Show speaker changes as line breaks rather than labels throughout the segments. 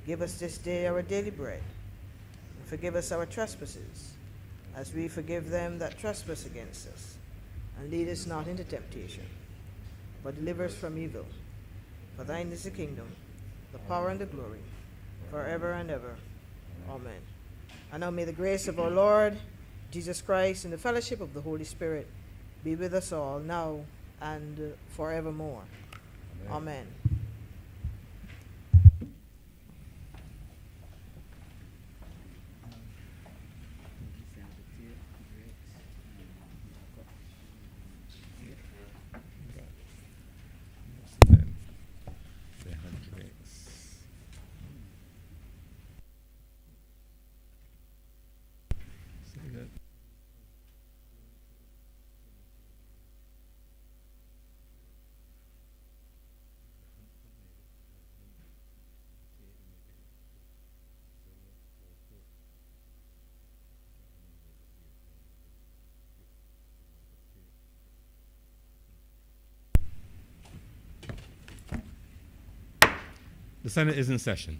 Give us this day our daily bread, and forgive us our trespasses, as we forgive them that trespass against us. And lead us not into temptation, but deliver us from evil. For thine is the kingdom, the power, and the glory, forever and ever. Amen. And now may the grace of our Lord Jesus Christ and the fellowship of the Holy Spirit be with us all, now and forevermore. Amen.
The Senate is in session.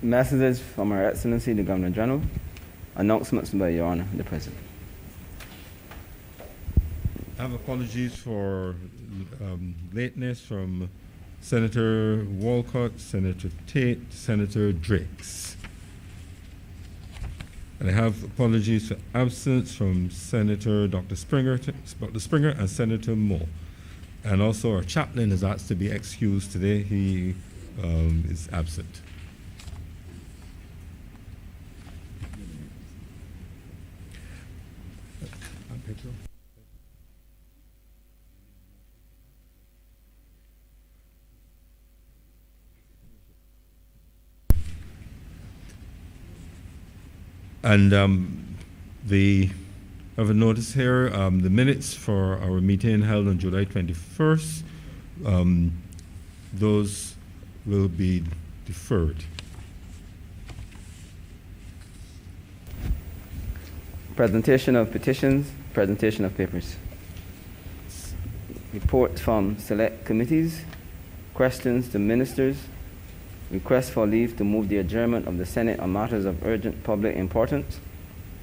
Messages from Her Excellency the Governor General. Announcements by Your Honor the President.
I have apologies for lateness from Senator Walcott, Senator Tate, Senator Drakes. And I have apologies for absence from Senator Dr. Springer and Senator Moore. And also our chaplain is asked to be excused today. He is absent. And I have a notice here, the minutes for our meeting held on July 21st, those will be deferred.
Presentation of petitions, presentation of papers. Reports from select committees, questions to ministers, request for leave to move the adjournment of the Senate on matters of urgent public importance,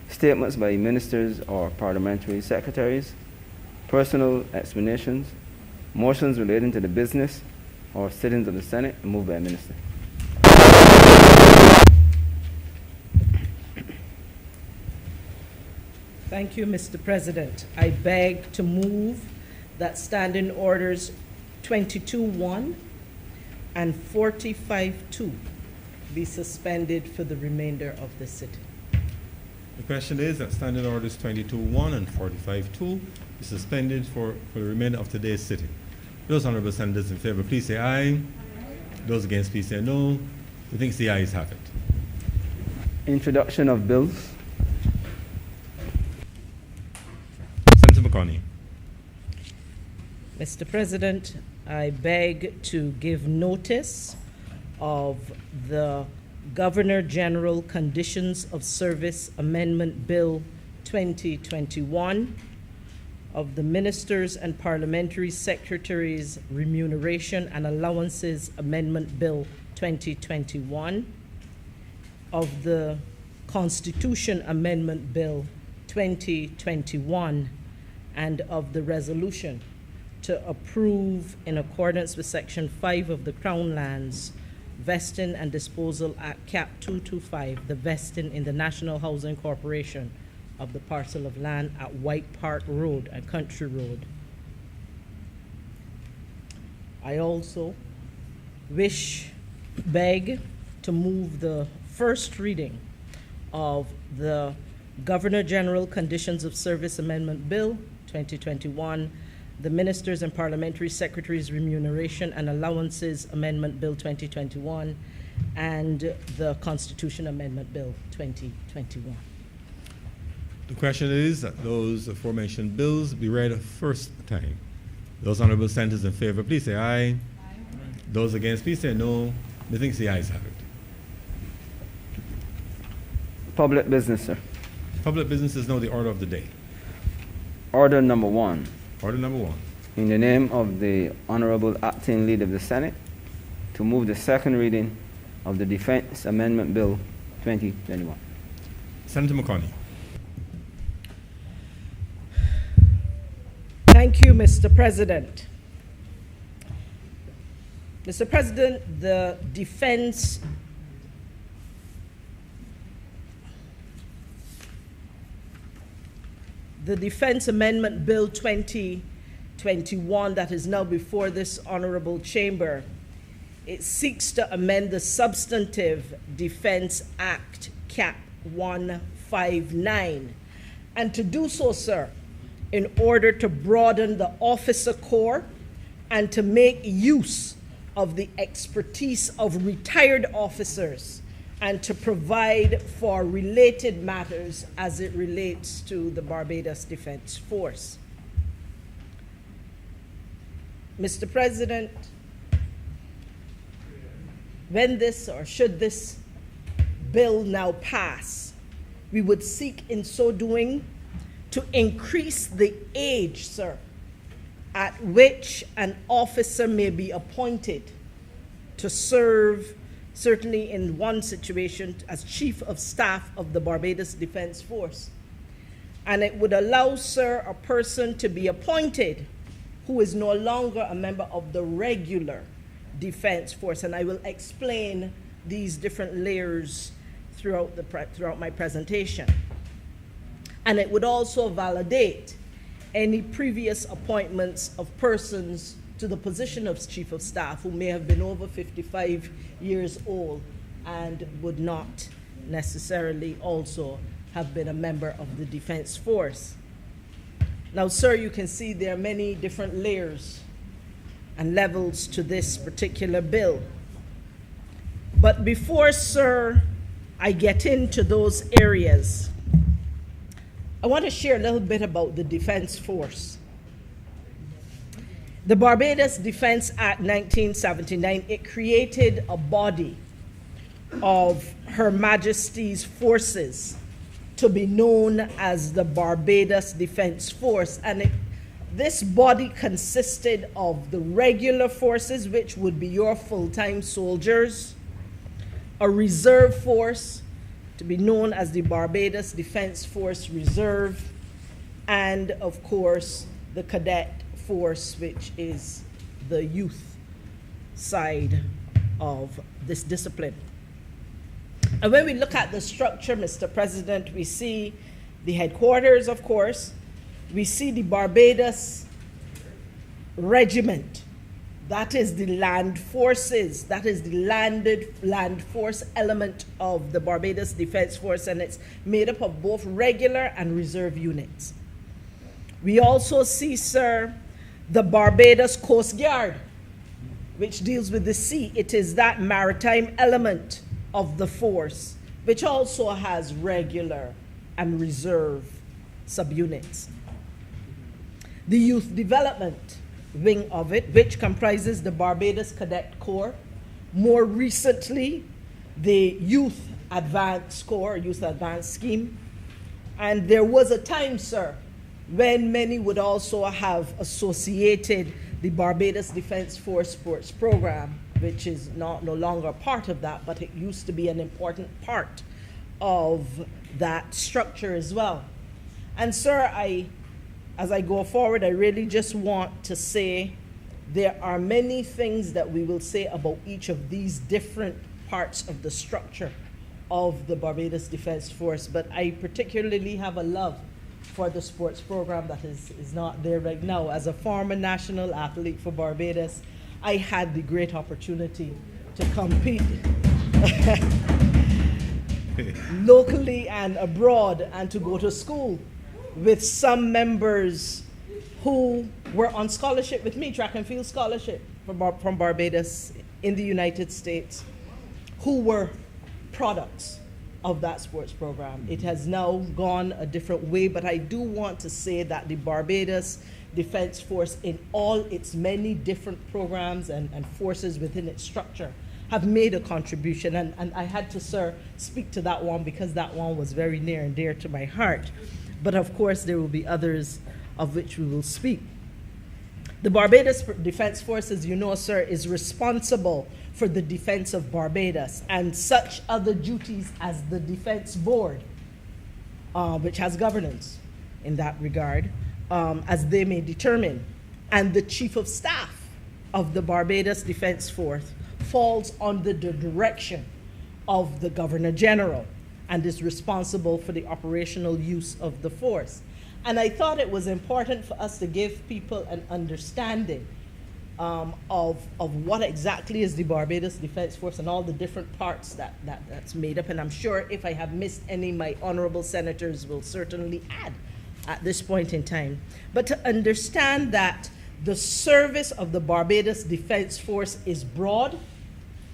statements by ministers or parliamentary secretaries, personal explanations, motions relating to the business or sittings of the Senate, moved by a minister.
Thank you, Mr. President. I beg to move that standing orders 22-1 and 45-2 be suspended for the remainder of the sitting.
The question is that standing orders 22-1 and 45-2 be suspended for the remainder of today's sitting. Those honorable senators in favor, please say aye. Aye. Those against, please say no. Who thinks the ayes have it?
Introduction of bills.
Senator McConney.
Mr. President, I beg to give notice of the Governor General Conditions of Service Amendment Bill 2021, of the Ministers and Parliamentary Secretaries Remuneration and Allowances Amendment Bill 2021, of the Constitution Amendment Bill 2021, and of the resolution to approve, in accordance with Section 5 of the Crown Lands Vesting and Disposal Act, Cap 225, the vesting in the National Housing Corporation of the parcel of land at White Park Road and Country Road. I also beg to move the first reading of the Governor General Conditions of Service Amendment Bill 2021, the Ministers and Parliamentary Secretaries Remuneration and Allowances Amendment Bill 2021, and the Constitution Amendment Bill 2021.
The question is that those aforementioned bills be read a first time. Those honorable senators in favor, please say aye. Aye. Those against, please say no. Methinks the ayes have it.
Public business, sir.
Public business is now the order of the day.
Order number 1.
Order number 1.
In the name of the Honorable Acting Leader of the Senate, to move the second reading of the Defense Amendment Bill 2021.
Senator McConney.
Thank you, Mr. President. Mr. President, the Defense Amendment Bill 2021 that is now before this honorable chamber, it seeks to amend the Substantive Defense Act, Cap 159, and to do so, sir, in order to broaden the officer corps and to make use of the expertise of retired officers and to provide for related matters as it relates to the Barbados Defense Force. Mr. President, when this or should this bill now pass, we would seek in so doing to increase the age, sir, at which an officer may be appointed to serve, certainly in one situation, as Chief of Staff of the Barbados Defense Force. And it would allow, sir, a person to be appointed who is no longer a member of the regular Defense Force. And I will explain these different layers throughout my presentation. And it would also validate any previous appointments of persons to the position of Chief of Staff who may have been over 55 years old and would not necessarily also have been a member of the Defense Force. Now, sir, you can see there are many different layers and levels to this particular bill. But before, sir, I get into those areas, I want to share a little bit about the Defense Force. The Barbados Defense Act 1979, it created a body of Her Majesty's forces to be known as the Barbados Defense Force. And this body consisted of the regular forces, which would be your full-time soldiers, a reserve force, to be known as the Barbados Defense Force Reserve, and of course the cadet force, which is the youth side of this discipline. And when we look at the structure, Mr. President, we see the headquarters, of course, we see the Barbados Regiment. That is the land forces. That is the land force element of the Barbados Defense Force, and it's made up of both regular and reserve units. We also see, sir, the Barbados Coast Guard, which deals with the sea. It is that maritime element of the force, which also has regular and reserve subunits. The Youth Development wing of it, which comprises the Barbados Cadet Corps, more recently the Youth Advanced Corps, Youth Advanced Scheme. And there was a time, sir, when many would also have associated the Barbados Defense Force Sports Program, which is no longer part of that, but it used to be an important part of that structure as well. And sir, as I go forward, I really just want to say there are many things that we will say about each of these different parts of the structure of the Barbados Defense Force, but I particularly have a love for the sports program that is not there right now. As a former national athlete for Barbados, I had the great opportunity to compete locally and abroad and to go to school with some members who were on scholarship with me, track and field scholarship from Barbados in the United States, who were products of that sports program. It has now gone a different way, but I do want to say that the Barbados Defense Force, in all its many different programs and forces within its structure, have made a contribution. And I had to, sir, speak to that one because that one was very near and dear to my heart. But of course, there will be others of which we will speak. The Barbados Defense Force, as you know, sir, is responsible for the defense of Barbados and such other duties as the Defense Board, which has governance in that regard, as they may determine. And the Chief of Staff of the Barbados Defense Force falls under the direction of the Governor General and is responsible for the operational use of the force. And I thought it was important for us to give people an understanding of what exactly is the Barbados Defense Force and all the different parts that's made up. And I'm sure if I have missed any, my honorable senators will certainly add at this point in time. But to understand that the service of the Barbados Defense Force is broad,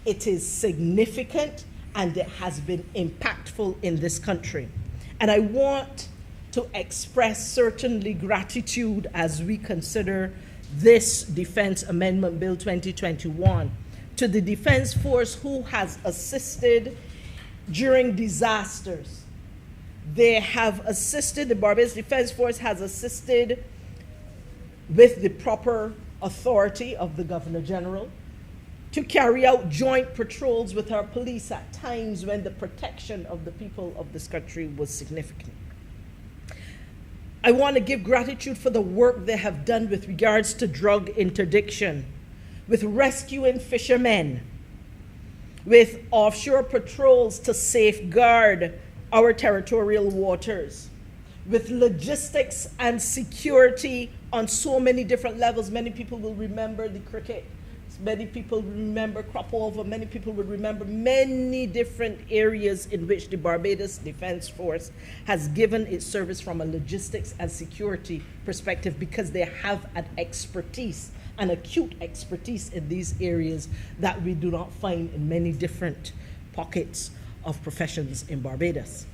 it is significant, and it has been impactful in this country. And I want to express certainly gratitude as we consider this Defense Amendment Bill 2021 to the Defense Force who has assisted during disasters. They have assisted, the Barbados Defense Force has assisted with the proper authority of the Governor General to carry out joint patrols with our police at times when the protection of the people of this country was significant. I want to give gratitude for the work they have done with regards to drug interdiction, with rescuing fishermen, with offshore patrols to safeguard our territorial waters, with logistics and security on so many different levels. Many people will remember the cricket. Many people remember crop over. Many people will remember many different areas in which the Barbados Defense Force has given its service from a logistics and security perspective, because they have an expertise, an acute expertise in these areas that we do not find in many different pockets of professions in Barbados.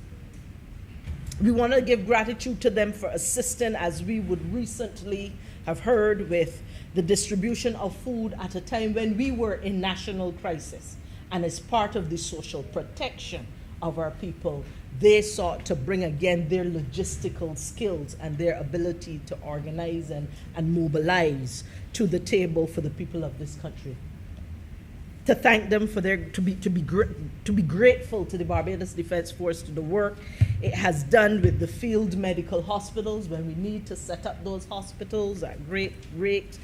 We want to give gratitude to them for assisting, as we would recently have heard, with the distribution of food at a time when we were in national crisis. And as part of the social protection of our people, they sought to bring again their logistical skills and their ability to organize and mobilize to the table for the people of this country. To thank them for to be grateful to the Barbados Defense Force to the work it has done with the field medical hospitals when we need to set up those hospitals at great rate,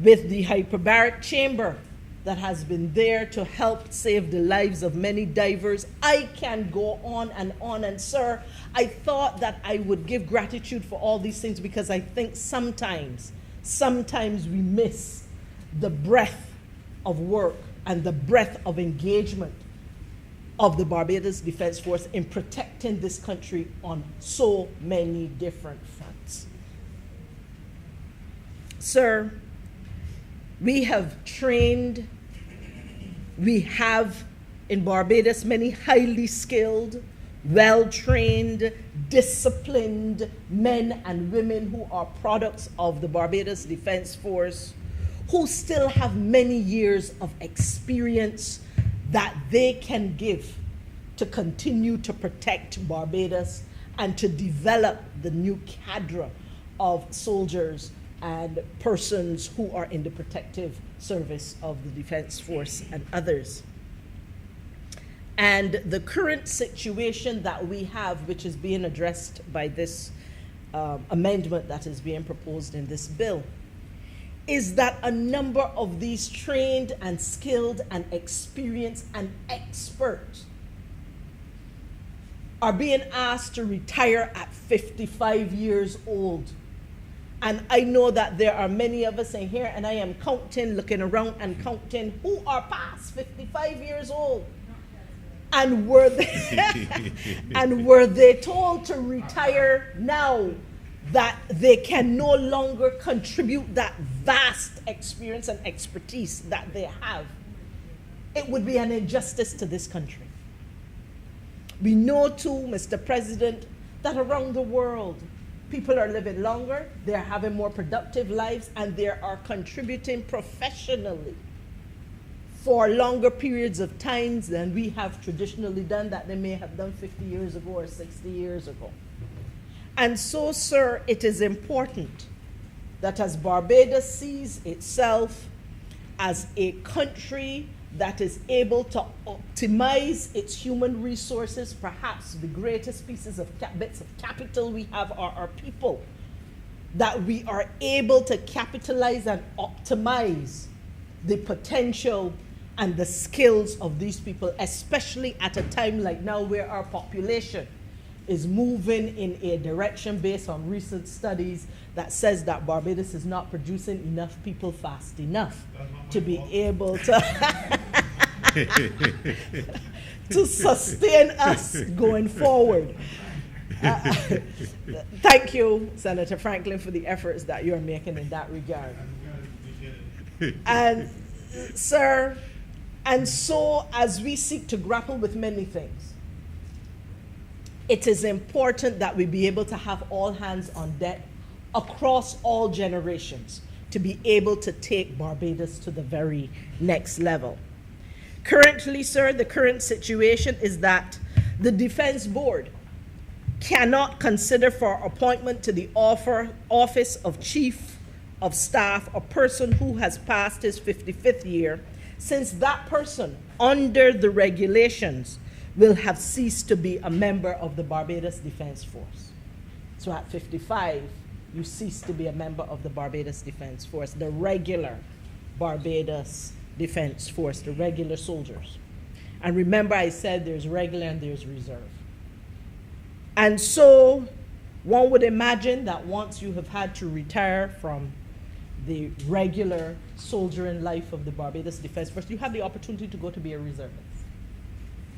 with the hyperbaric chamber that has been there to help save the lives of many divers. I can go on, and sir, I thought that I would give gratitude for all these things because I think sometimes we miss the breadth of work and the breadth of engagement of the Barbados Defense Force in protecting this country on so many different fronts. Sir, we have trained, we have in Barbados many highly skilled, well-trained, disciplined men and women who are products of the Barbados Defense Force, who still have many years of experience that they can give to continue to protect Barbados and to develop the new cadre of soldiers and persons who are in the protective service of the Defense Force and others. And the current situation that we have, which is being addressed by this amendment that is being proposed in this bill, is that a number of these trained and skilled and experienced and experts are being asked to retire at 55 years old. And I know that there are many of us in here, and I am counting, looking around and counting, who are past 55 years old. And were they told to retire now, that they can no longer contribute that vast experience and expertise that they have it would be an injustice to this country. We know too, Mr. President, that around the world, people are living longer, they're having more productive lives, and they are contributing professionally for longer periods of times than we have traditionally done, that they may have done 50 years ago or 60 years ago. And so, sir, it is important that as Barbados sees itself as a country that is able to optimize its human resources, perhaps the greatest pieces of bits of capital we have are our people, that we are able to capitalize and optimize the potential and the skills of these people, especially at a time like now where our population is moving in a direction based on recent studies that says that Barbados is not producing enough people fast enough to be able to to sustain us going forward. Thank you, Senator Franklin, for the efforts that you're making in that regard. And, sir, and so as we seek to grapple with many things, it is important that we be able to have all hands on deck across all generations to be able to take Barbados to the very next level. Currently, sir, the current situation is that the Defense Board cannot consider for appointment to the office of Chief of Staff a person who has passed his 55th year, since that person, under the regulations, will have ceased to be a member of the Barbados Defense Force. So at 55, you cease to be a member of the Barbados Defense Force, the regular Barbados Defense Force, the regular soldiers. And remember, I said there's regular and there's reserve. And so one would imagine that once you have had to retire from the regular soldiering life of the Barbados Defense Force, you have the opportunity to go to be a reservist.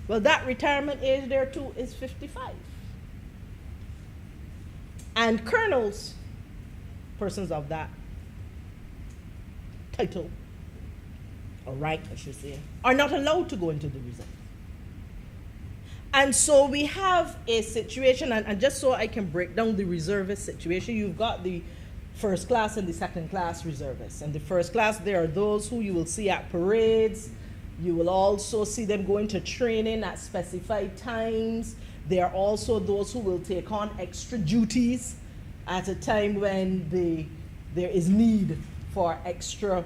Well, that retirement age there too is 55. And colonels, persons of that title, or rank I should say, are not allowed to go into the reserve. And so we have a situation, and just so I can break down the reservist situation, you've got the first class and the second class reservists. And the first class, there are those who you will see at parades. You will also see them going to training at specified times. There are also those who will take on extra duties at a time when there is need for extra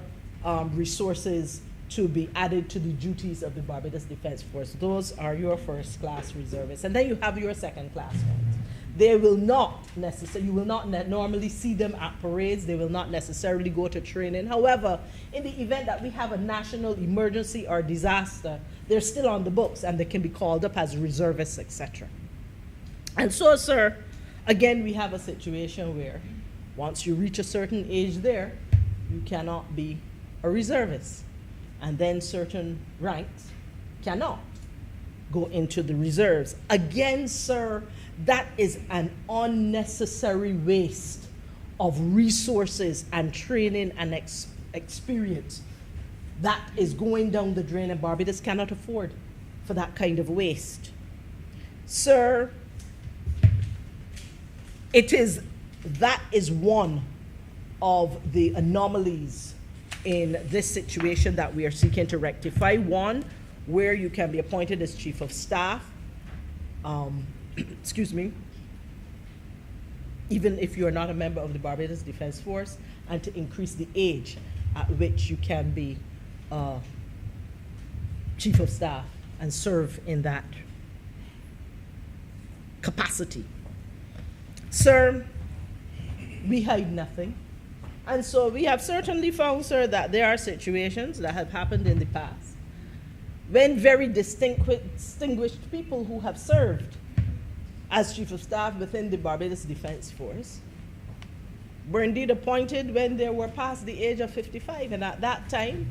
resources to be added to the duties of the Barbados Defense Force. Those are your first class reservists. And then you have your second class ones. They will not necessarily, you will not normally see them at parades. They will not necessarily go to training. However, in the event that we have a national emergency or disaster, they're still on the books and they can be called up as reservists, etc. And so, sir, again, we have a situation where once you reach a certain age there, you cannot be a reservist. And then certain ranks cannot go into the reserves. Again, sir, that is an unnecessary waste of resources and training and experience that is going down the drain, and Barbados cannot afford for that kind of waste. Sir, that is one of the anomalies in this situation that we are seeking to rectify. One, where you can be appointed as Chief of Staff, excuse me, even if you are not a member of the Barbados Defense Force, and to increase the age at which you can be Chief of Staff and serve in that capacity. Sir, we hide nothing. And so we have certainly found, sir, that there are situations that have happened in the past when very distinguished people who have served as Chief of Staff within the Barbados Defense Force were indeed appointed when they were past the age of 55. And at that time,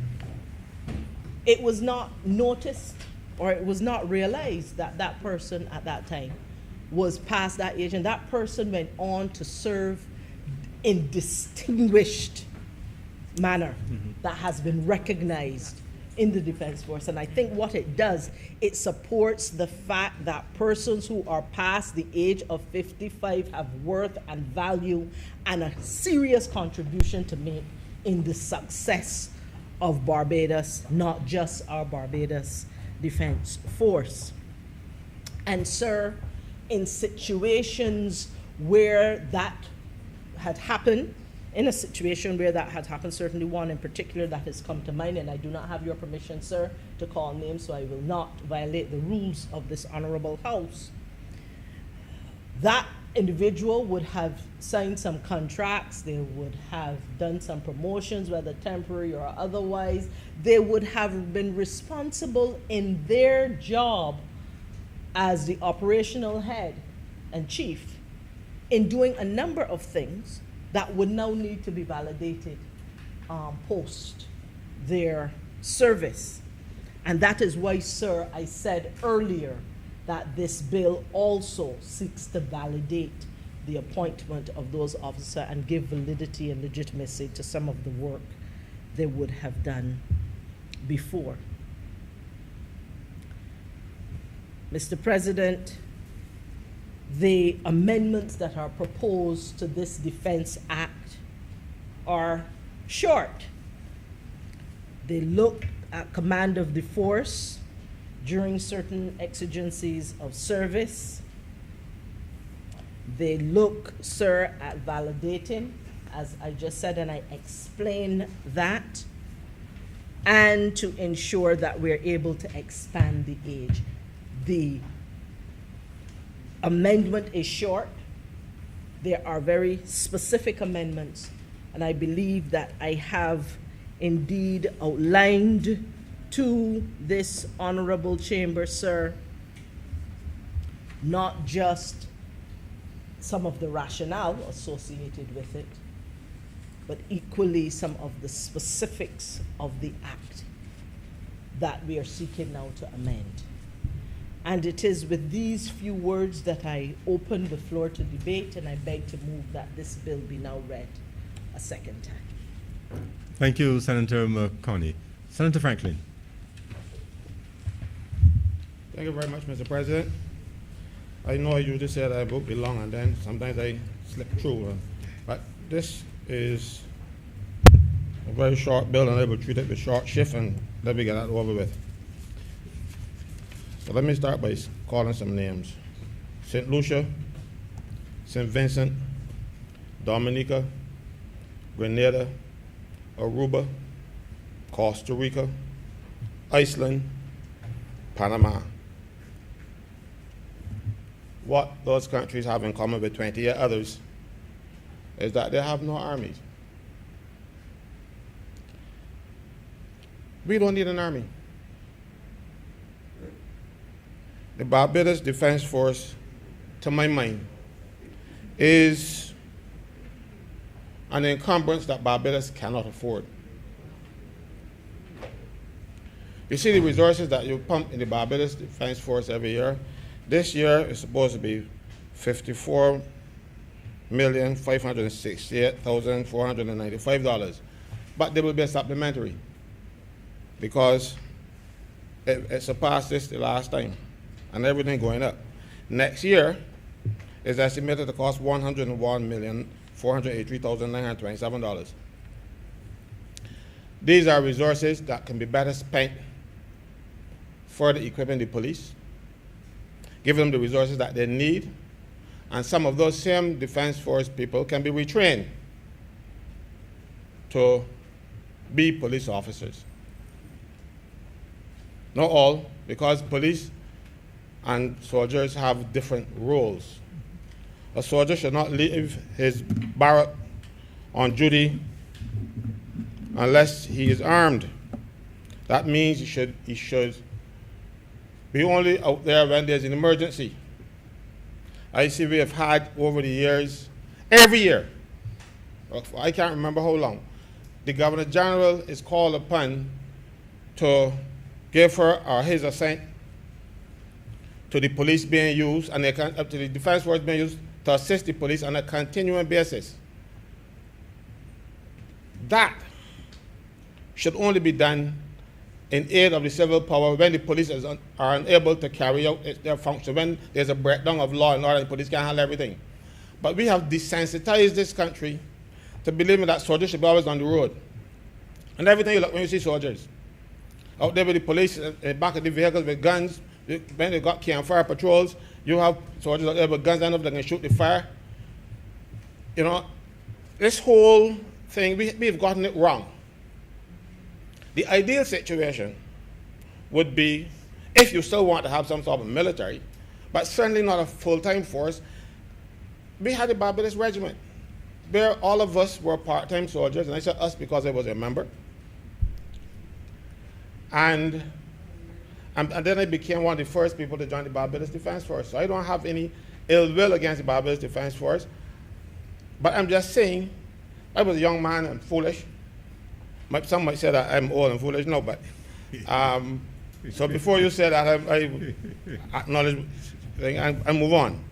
it was not noticed or it was not realized that that person at that time was past that age. And that person went on to serve in distinguished manner that has been recognized in the Defense Force. And I think what it does, it supports the fact that persons who are past the age of 55 have worth and value and a serious contribution to make in the success of Barbados, not just our Barbados Defense Force. And sir, in situations where that had happened, certainly one in particular that has come to mind, and I do not have your permission, sir, to call names, so I will not violate the rules of this honorable house. That individual would have signed some contracts, they would have done some promotions, whether temporary or otherwise. They would have been responsible in their job as the operational head and chief in doing a number of things that would now need to be validated post their service. And that is why, sir, I said earlier that this bill also seeks to validate the appointment of those officers and give validity and legitimacy to some of the work they would have done before. Mr. President, the amendments that are proposed to this Defense Act are short. They look at command of the force during certain exigencies of service. They look, sir, at validating, as I just said, and I explained that, and to ensure that we're able to expand the age. The amendment is short. There are very specific amendments, and I believe that I have indeed outlined to this honorable chamber, sir, not just some of the rationale associated with it, but equally some of the specifics of the act that we are seeking now to amend. And it is with these few words that I open the floor to debate, and I beg to move that this bill be now read a second time.
Thank you, Senator McConney. Senator Franklin.
Thank you very much, Mr. President. I know I usually say that I book long and then sometimes I slip through, but this is a very short bill and I will treat it with short shift and let me get that over with. So let me start by calling some names. St. Lucia, St. Vincent, Dominica, Grenada, Aruba, Costa Rica, Iceland, Panama. What those countries have in common with 28 others is that they have no armies. We don't need an army. The Barbados Defense Force, to my mind, is an encumbrance that Barbados cannot afford. You see the resources that you pump in the Barbados Defense Force every year. This year is supposed to be $54,568,495, but there will be a supplementary because it surpassed this the last time, and everything going up. Next year is estimated to cost $101,483,927. These are resources that can be better spent further equipping the police, giving them the resources that they need, and some of those same Defense Force people can be retrained to be police officers. Not all, because police and soldiers have different roles. A soldier should not leave his barrack on duty unless he is armed. That means he should be only out there when there's an emergency. I see we have had over the years, every year, I can't remember how long, the Governor General is called upon to give her or his assent to the police being used and to the Defense Force being used to assist the police on a continuing basis. That should only be done in aid of the civil power when the police are unable to carry out their function, when there's a breakdown of law and order, the police can't handle everything. But we have desensitized this country to believing that soldiers should be always on the road. And everything you look when you see soldiers out there with the police in the back of the vehicles with guns, when they got camp fire patrols, you have soldiers out there with guns and they can shoot the fire. You know, this whole thing, we've gotten it wrong. The ideal situation would be, if you still want to have some sort of military, but certainly not a full-time force, we had the Barbados Regiment, where all of us were part-time soldiers, and I said us because I was a member. And then I became one of the first people to join the Barbados Defense Force. So I don't have any ill will against the Barbados Defense Force, but I'm just saying, I was a young man and foolish. Some might say that I'm old and foolish, no, but so before you say that, I acknowledge and move on.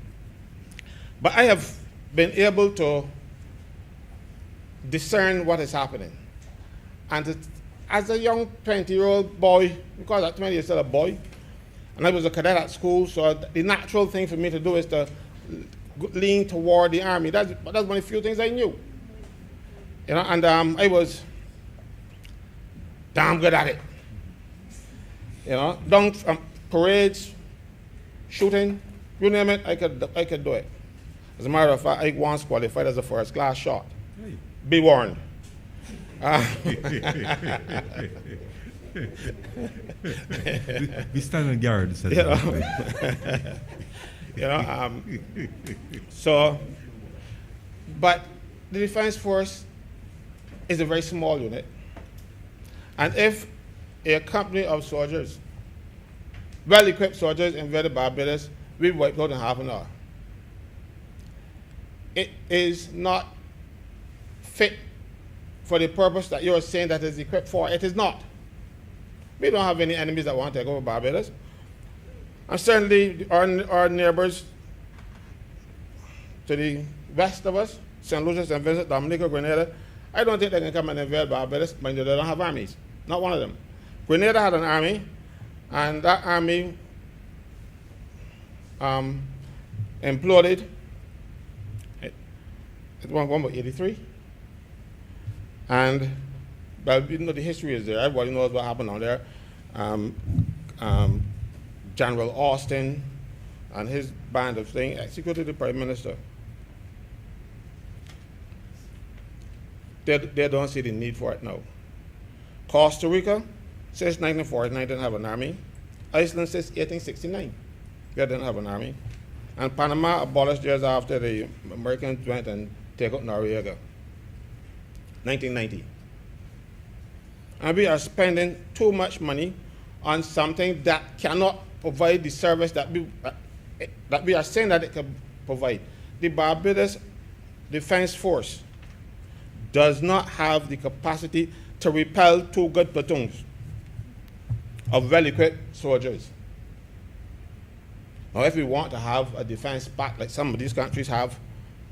But I have been able to discern what is happening. And as a young 20-year-old boy, because at 20 you're still a boy, and I was a cadet at school, so the natural thing for me to do is to lean toward the Army. That's one of the few things I knew. You know, and I was damn good at it. You know, down from parades, shooting, you name it, I could do it. As a matter of fact, I once qualified as a first-class shot. Hey. Be warned.
We stand on guard.
So, but the Defense Force is a very small unit. And if a company of soldiers, well-equipped soldiers invaded Barbados, we wiped out in half an hour. It is not fit for the purpose that you're saying that it's equipped for. It is not. We don't have any enemies that want to take over Barbados. And certainly our neighbors to the west of us, St. Lucia, St. Vincent, Dominica, Grenada, I don't think they can come and invade Barbados, but they don't have armies. Not one of them. Grenada had an army, and that army imploded. It went about 83. And, well, you know, the history is there. Everybody knows what happened on there. General Austin and his band of things executed the Prime Minister. They don't see the need for it now. Costa Rica, since 1949, didn't have an army. Iceland, since 1869, they didn't have an army. And Panama abolished theirs after the Americans went and take out Noriega, 1990. And we are spending too much money on something that cannot provide the service that we are saying that it can provide. The Barbados Defense Force does not have the capacity to repel 2 good platoons of well-equipped soldiers. Now, if we want to have a defense pact like some of these countries have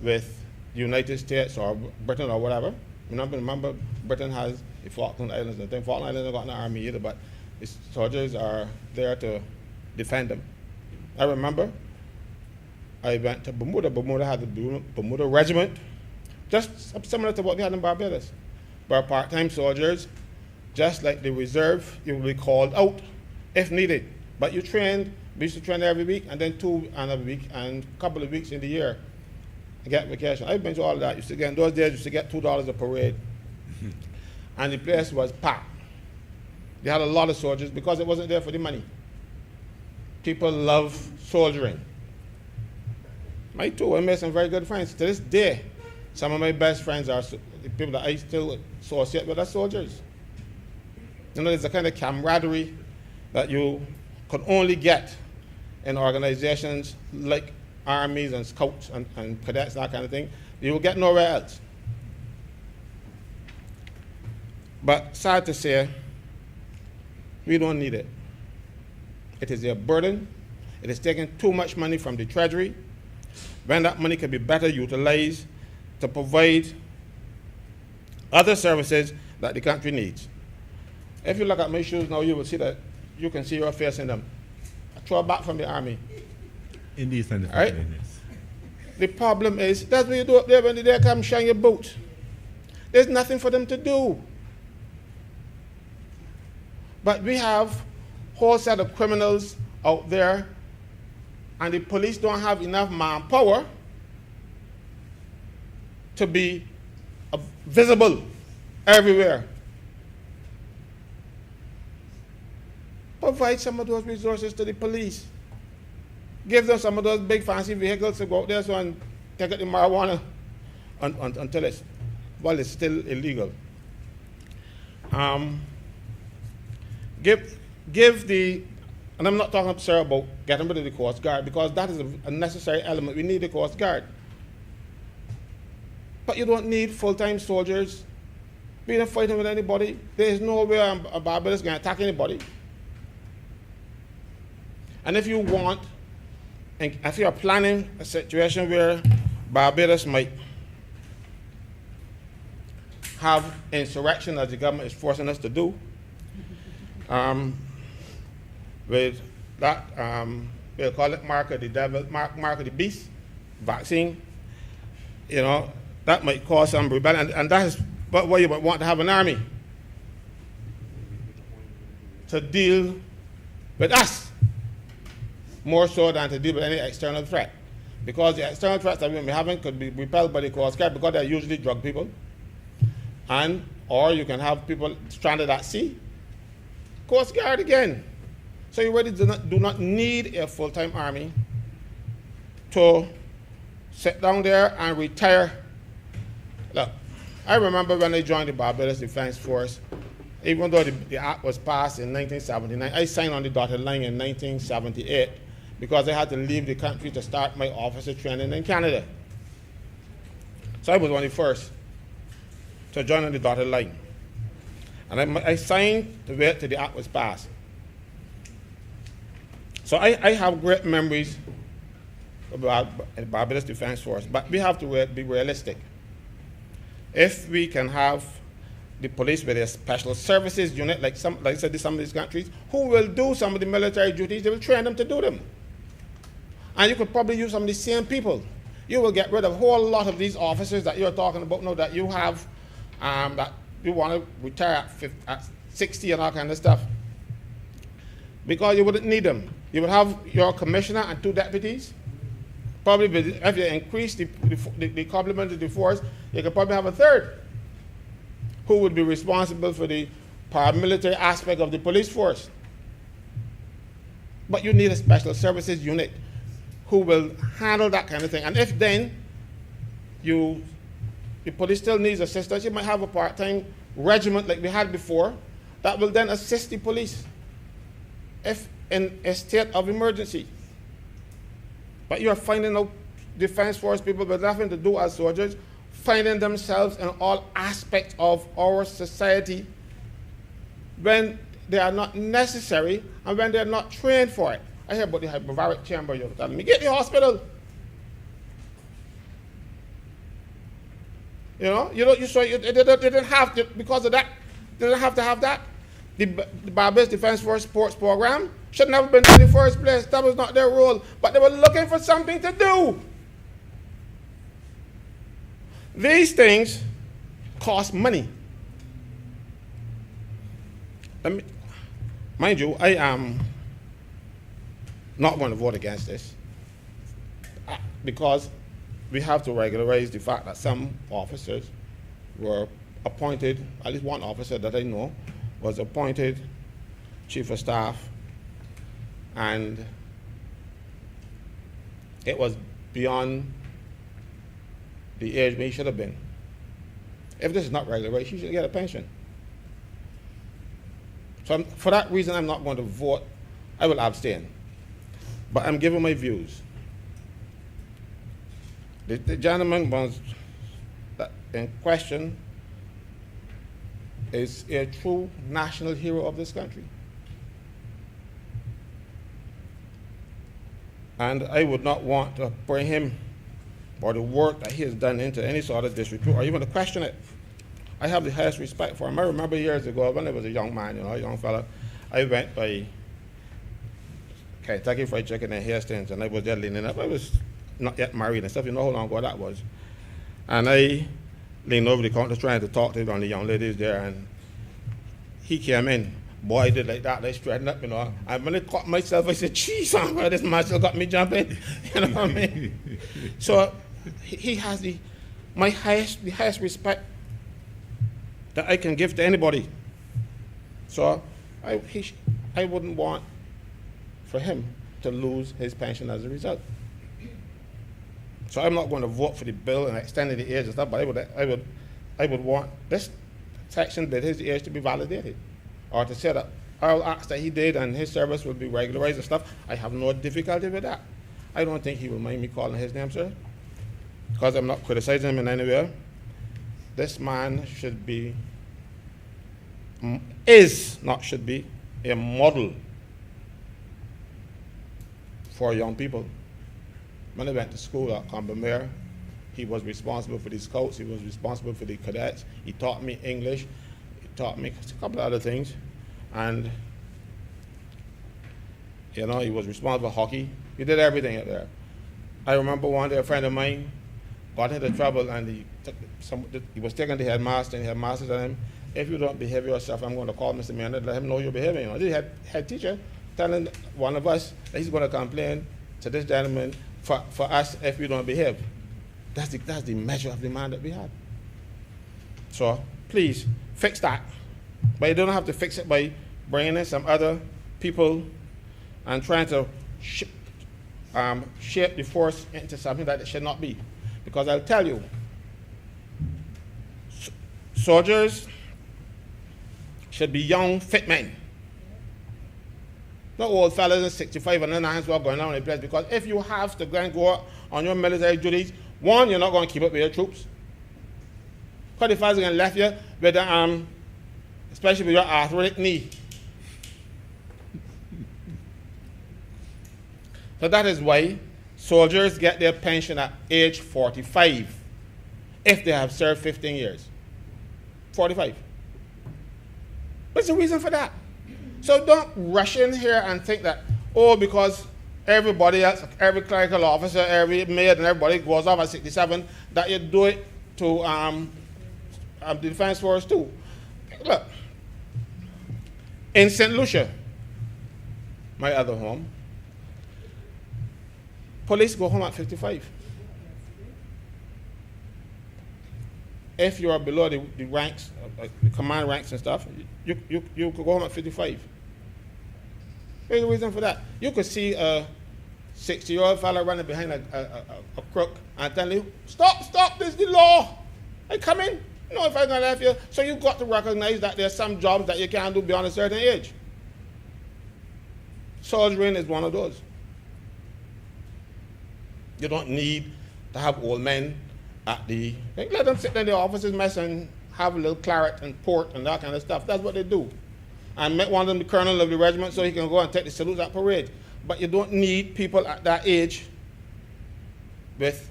with the United States or Britain or whatever, remember Britain has the Falkland Islands, and I think Falkland Islands haven't got an army either, but the soldiers are there to defend them. I remember I went to Bermuda. Bermuda had the Bermuda Regiment, just similar to what we had in Barbados. But part-time soldiers, just like the reserve, you will be called out if needed. But you trained, we used to train every week, and then 2 another week, and a couple of weeks in the year, and get vacation. I've been to all of that. Used to get, in those days, used to get $2 a parade. And the place was packed. They had a lot of soldiers because it wasn't there for the money. People love soldiering. Me too, I made some very good friends. To this day, some of my best friends are the people that I still associate with are soldiers. You know, there's a kind of camaraderie that you could only get in organizations like armies and scouts and cadets, that kind of thing. You will get nowhere else. But sad to say, we don't need it. It is a burden. It is taking too much money from the Treasury when that money can be better utilized to provide other services that the country needs. If you look at my shoes now, you will see that you can see your face in them. I throw back from the army.
Indecent.
Right? The problem is, that's what you do up there when they come shine your boot. There's nothing for them to do. But we have a whole set of criminals out there, and the police don't have enough manpower to be visible everywhere. Provide some of those resources to the police. Give them some of those big fancy vehicles to go out there so and take out the marijuana until it's still illegal. Give the, and I'm not talking, sir, about getting rid of the Coast Guard, because that is a necessary element. We need the Coast Guard. But you don't need full-time soldiers being fighting with anybody. There is no way a Barbados going to attack anybody. And if you want, and if you are planning a situation where Barbados might have insurrection, as the government is forcing us to do, with that, we'll call it mark of the devil, mark of the beast vaccine, you know, that might cause some rebellion, and that is why you might want to have an army to deal with us, more so than to deal with any external threat. Because the external threats that we may be having could be repelled by the Coast Guard, because they're usually drug people. Or you can have people stranded at sea. Coast Guard again. So you really do not need a full-time army to sit down there and retire. Look, I remember when I joined the Barbados Defense Force, even though the act was passed in 1979, I signed on the dotted line in 1978 because I had to leave the country to start my officer training in Canada. So I was one of the first to join on the dotted line. And I signed to wait till the act was passed. So I have great memories about the Barbados Defense Force, but we have to be realistic. If we can have the police with a special services unit, like I said, some of these countries, who will do some of the military duties, they will train them to do them. And you could probably use some of the same people. You will get rid of a whole lot of these officers that you're talking about now that you have, that you want to retire at 60 and all kind of stuff. Because you wouldn't need them. You would have your commissioner and 2 deputies. Probably if you increase the complement of the force, you could probably have a 3rd who would be responsible for the paramilitary aspect of the police force. But you need a special services unit who will handle that kind of thing. And if then the police still needs assistance, you might have a part-time regiment like we had before that will then assist the police if in a state of emergency. But you are finding out Defense Force people with nothing to do as soldiers, finding themselves in all aspects of our society when they are not necessary and when they are not trained for it. I hear about the hyperbaric chamber, you're telling me, get the hospital. You know, they didn't have to, because of that, they didn't have to have that. The Barbados Defense Force Sports Program should never have been in the first place. That was not their role, but they were looking for something to do. These things cost money. Mind you, I am not going to vote against this because we have to regularize the fact that some officers were appointed, at least one officer that I know was appointed chief of staff, and it was beyond the age he should have been. If this is not regulation, he should get a pension. So for that reason, I'm not going to vote. I will abstain. But I'm giving my views. The gentleman was in question is a true national hero of this country. And I would not want to bring him or the work that he has done into any sort of disrepute or even to question it. I have the highest respect for him. I remember years ago when I was a young man, a young fella, I went by Kentucky Fried Chicken in Hastings, and I was there leaning up. I was not yet married and stuff. You know how long ago that was. And I leaned over the counter trying to talk to one of the young ladies there, and he came in. Boy, I did like that. I straightened up, And when I caught myself, I said, "Geez, this man still got me jumping." You know what I mean? So he has the highest respect that I can give to anybody. So I wouldn't want for him to lose his pension as a result. So I'm not going to vote for the bill and extending the age and stuff, but I would want this section that his age to be validated, or to say that all acts that he did and his service will be regularized and stuff. I have no difficulty with that. I don't think he will mind me calling his name, sir, because I'm not criticizing him in any way. This man should be, should be a model for young people. When I went to school at Combermere, he was responsible for the scouts, he was responsible for the cadets, he taught me English, he taught me a couple of other things, and he was responsible for hockey. He did everything up there. I remember one day a friend of mine got into trouble, and he was taking the headmaster, and the headmaster told him, "If you don't behave yourself, I'm going to call Mr. Mayor and let him know you're behaving." The head teacher telling one of us that he's going to complain to this gentleman for us if we don't behave. That's the measure of demand that we have. So please fix that. But you don't have to fix it by bringing in some other people and trying to shape the force into something that it should not be. Because I'll tell you, soldiers should be young, fit men. Not old fellas in 65 and then hands were going down in the place. Because if you have to go on your military duties, one, you're not going to keep up with your troops. Because the fellas are going to left you with the, especially with your arthritic knee. So that is why soldiers get their pension at age 45 if they have served 15 years. 45. What's the reason for that? So don't rush in here and think that, because everybody else, every clerical officer, every maid, and everybody goes off at 67, that you do it to the Defense Force too. Look, in St. Lucia, my other home, police go home at 55. If you are below the ranks, the command ranks and stuff, you could go home at 55. There's a reason for that. You could see a 60-year-old fella running behind a crook and telling you, stop, this is the law. I come in, if I'm going to left you. So you've got to recognize that there's some jobs that you can't do beyond a certain age. Soldiering is one of those. You don't need to have old men let them sit in the offices mess and have a little claret and port and that kind of stuff. That's what they do. I met one of them, the colonel of the regiment, so he can go and take the salutes at parade. But you don't need people at that age with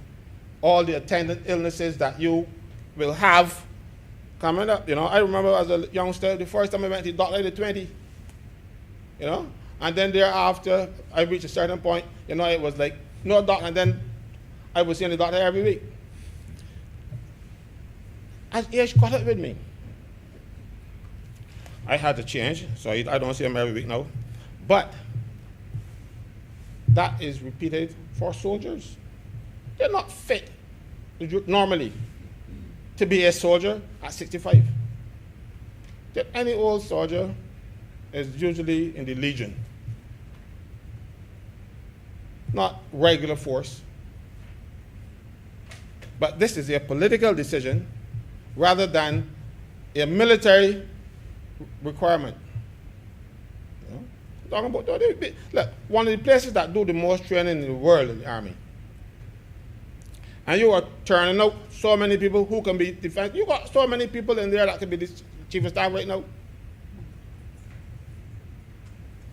all the attendant illnesses that you will have coming up. I remember as a youngster, the first time I went to the doctor, I was 20. And then thereafter, I reached a certain point, it was like, no doctor, and then I was seeing the doctor every week. As age caught up with me, I had to change, so I don't see him every week now. But that is repeated for soldiers. They're not fit normally to be a soldier at 65. Any old soldier is usually in the Legion, not regular force. But this is a political decision rather than a military requirement. Talking about, look, one of the places that do the most training in the world is the Army. And you are turning out so many people who can be defense. You got so many people in there that can be the chief of staff right now.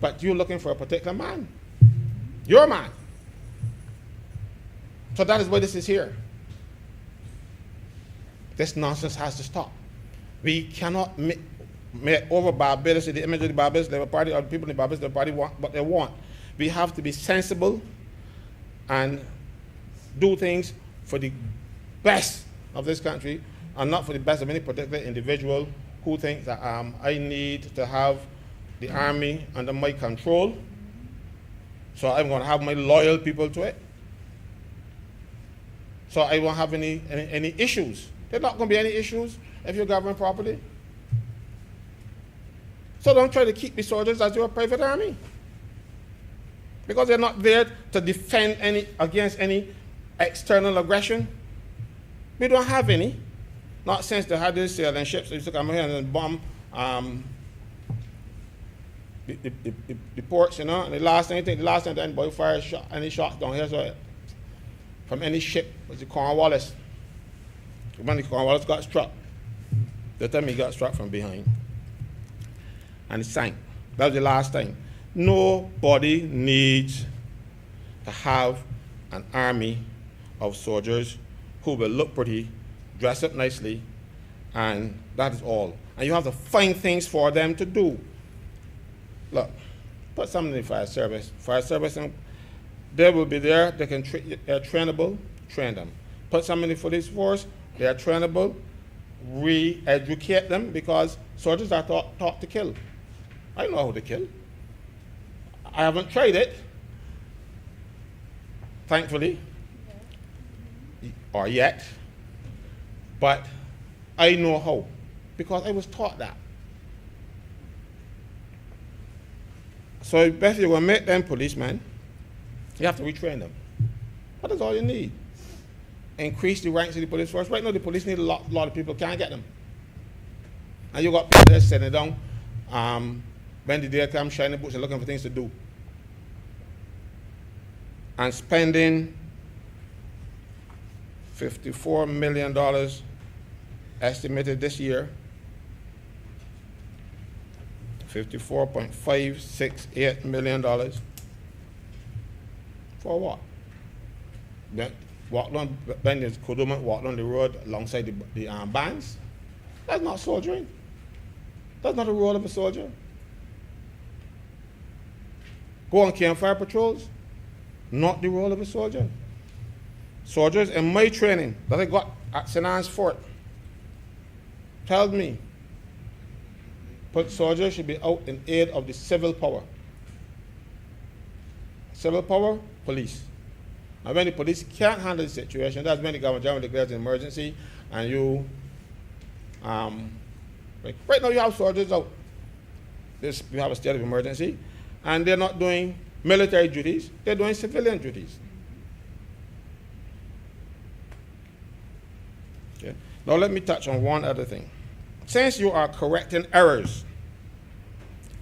But you're looking for a particular man. Your man. So that is why this is here. This nonsense has to stop. We cannot make over Barbados, the image of the Barbados Labour Party, or the people in the Barbados Labour Party want what they want. We have to be sensible and do things for the best of this country and not for the best of any particular individual who thinks that I need to have the army under my control, so I'm going to have my loyal people to it. So I won't have any issues. There's not going to be any issues if you govern properly. So don't try to keep the soldiers as your private army, because they're not there to defend against any external aggression. We don't have any. Not since they had these sailing ships. They used to come here and bomb the ports, you know. And the last time anybody fired any shots down here, so from any ship was the Cornwallis. When the Cornwallis got struck, the time he got struck from behind, and it sank. That was the last time. Nobody needs to have an army of soldiers who will look pretty, dress up nicely, and that is all. And you have to find things for them to do. Look, put something in the fire service. Fire service, they will be there. They can they're trainable. Train them. Put something in the police force. They are trainable. Re-educate them, because soldiers are taught to kill. I know how to kill. I haven't tried it, thankfully, or yet, but I know how, because I was taught that. So if you're going to make them policemen, you have to retrain them. That is all you need. Increase the ranks of the police force. Right now, the police need a lot of people, can't get them. And you got people there sitting down, when the day comes, shining boots and looking for things to do. And spending $54 million estimated this year, $54.568 million. For what? When there's Kuduma walked on the road alongside the bands? That's not soldiering. That's not the role of a soldier. Go on campfire patrols? Not the role of a soldier. Soldiers in my training that I got at St. Anne's Fort tells me soldiers should be out in aid of the civil power. Civil power, police. And when the police can't handle the situation, that's when the government general declares an emergency, and you, right now you have soldiers out. We have a state of emergency, and they're not doing military duties, they're doing civilian duties. Okay. Now let me touch on one other thing. Since you are correcting errors,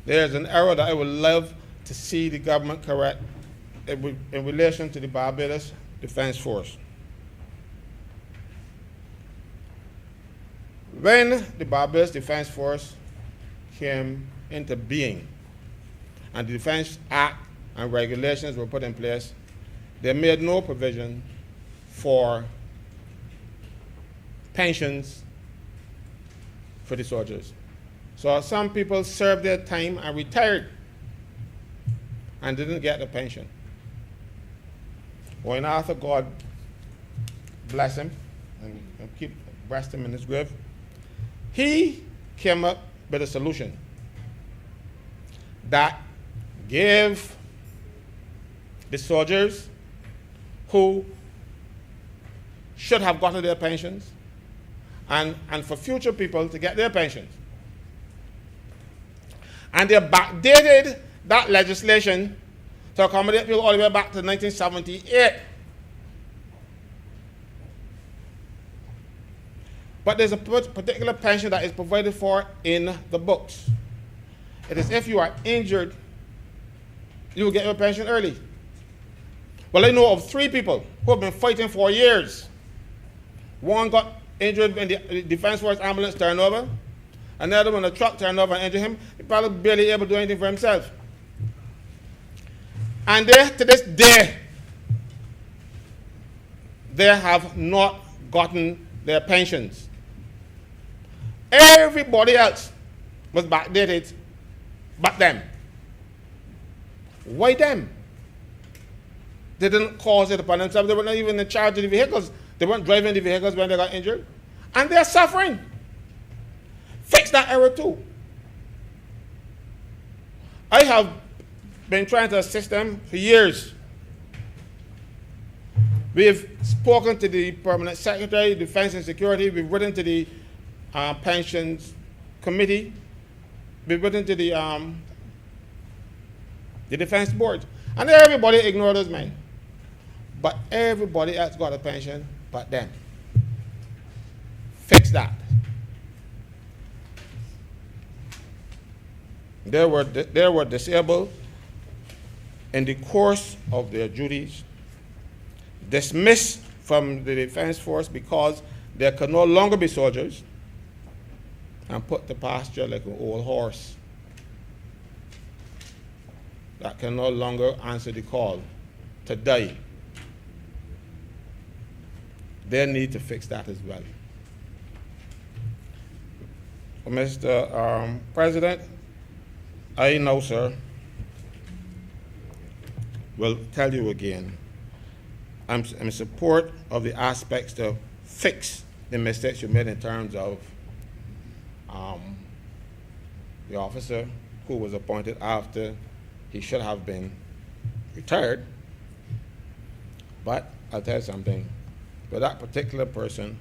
there's an error that I would love to see the government correct in relation to the Barbados Defense Force. When the Barbados Defense Force came into being and the Defense Act and regulations were put in place, they made no provision for pensions for the soldiers. So some people served their time and retired and didn't get the pension. When Arthur, God bless him and rest him in his grave, he came up with a solution that gave the soldiers who should have gotten their pensions and for future people to get their pensions. And they backdated that legislation to accommodate people all the way back to 1978. But there's a particular pension that is provided for in the books. It is if you are injured, you will get your pension early. Well, I know of 3 people who have been fighting for years. One got injured when the Defense Force ambulance turned over. Another one, a truck turned over and injured him. He probably barely able to do anything for himself. And they, to this day, they have not gotten their pensions. Everybody else was backdated but them. Why them? They didn't cause it upon themselves. They were not even in charge of the vehicles. They weren't driving the vehicles when they got injured. And they're suffering. Fix that error too. I have been trying to assist them for years. We've spoken to the Permanent Secretary, Defense and Security. We've written to the Pensions Committee. We've written to the Defense Board. And everybody ignored those men. But everybody else got a pension but them. Fix that. They were disabled in the course of their duties, dismissed from the Defense Force because they could no longer be soldiers, and put to pasture like an old horse that can no longer answer the call to die. They need to fix that as well. Mr. President, I know, sir, will tell you again, I'm in support of the aspects to fix the mistakes you made in terms of the officer who was appointed after he should have been retired. But I'll tell you something, with that particular person,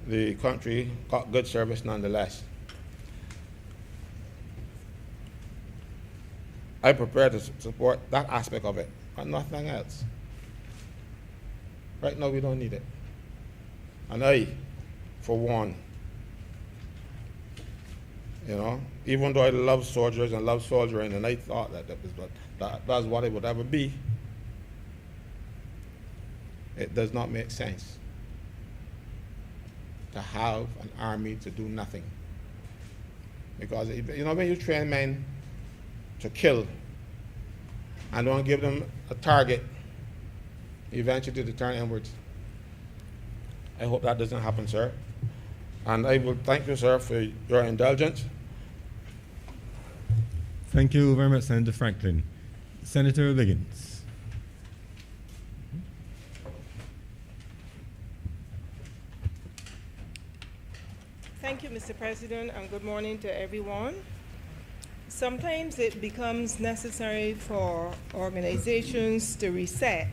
the country got good service nonetheless. I'm prepared to support that aspect of it, but nothing else. Right now, we don't need it. And I, for one, even though I love soldiers and love soldiering, and I thought that's what it would ever be, it does not make sense to have an army to do nothing. Because, when you train men to kill and don't give them a target, eventually they turn inwards. I hope that doesn't happen, sir. And I will thank you, sir, for your indulgence.
Thank you very much, Senator Franklin. Senator Wiggins.
Thank you, Mr. President, and good morning to everyone. Sometimes it becomes necessary for organizations to reset,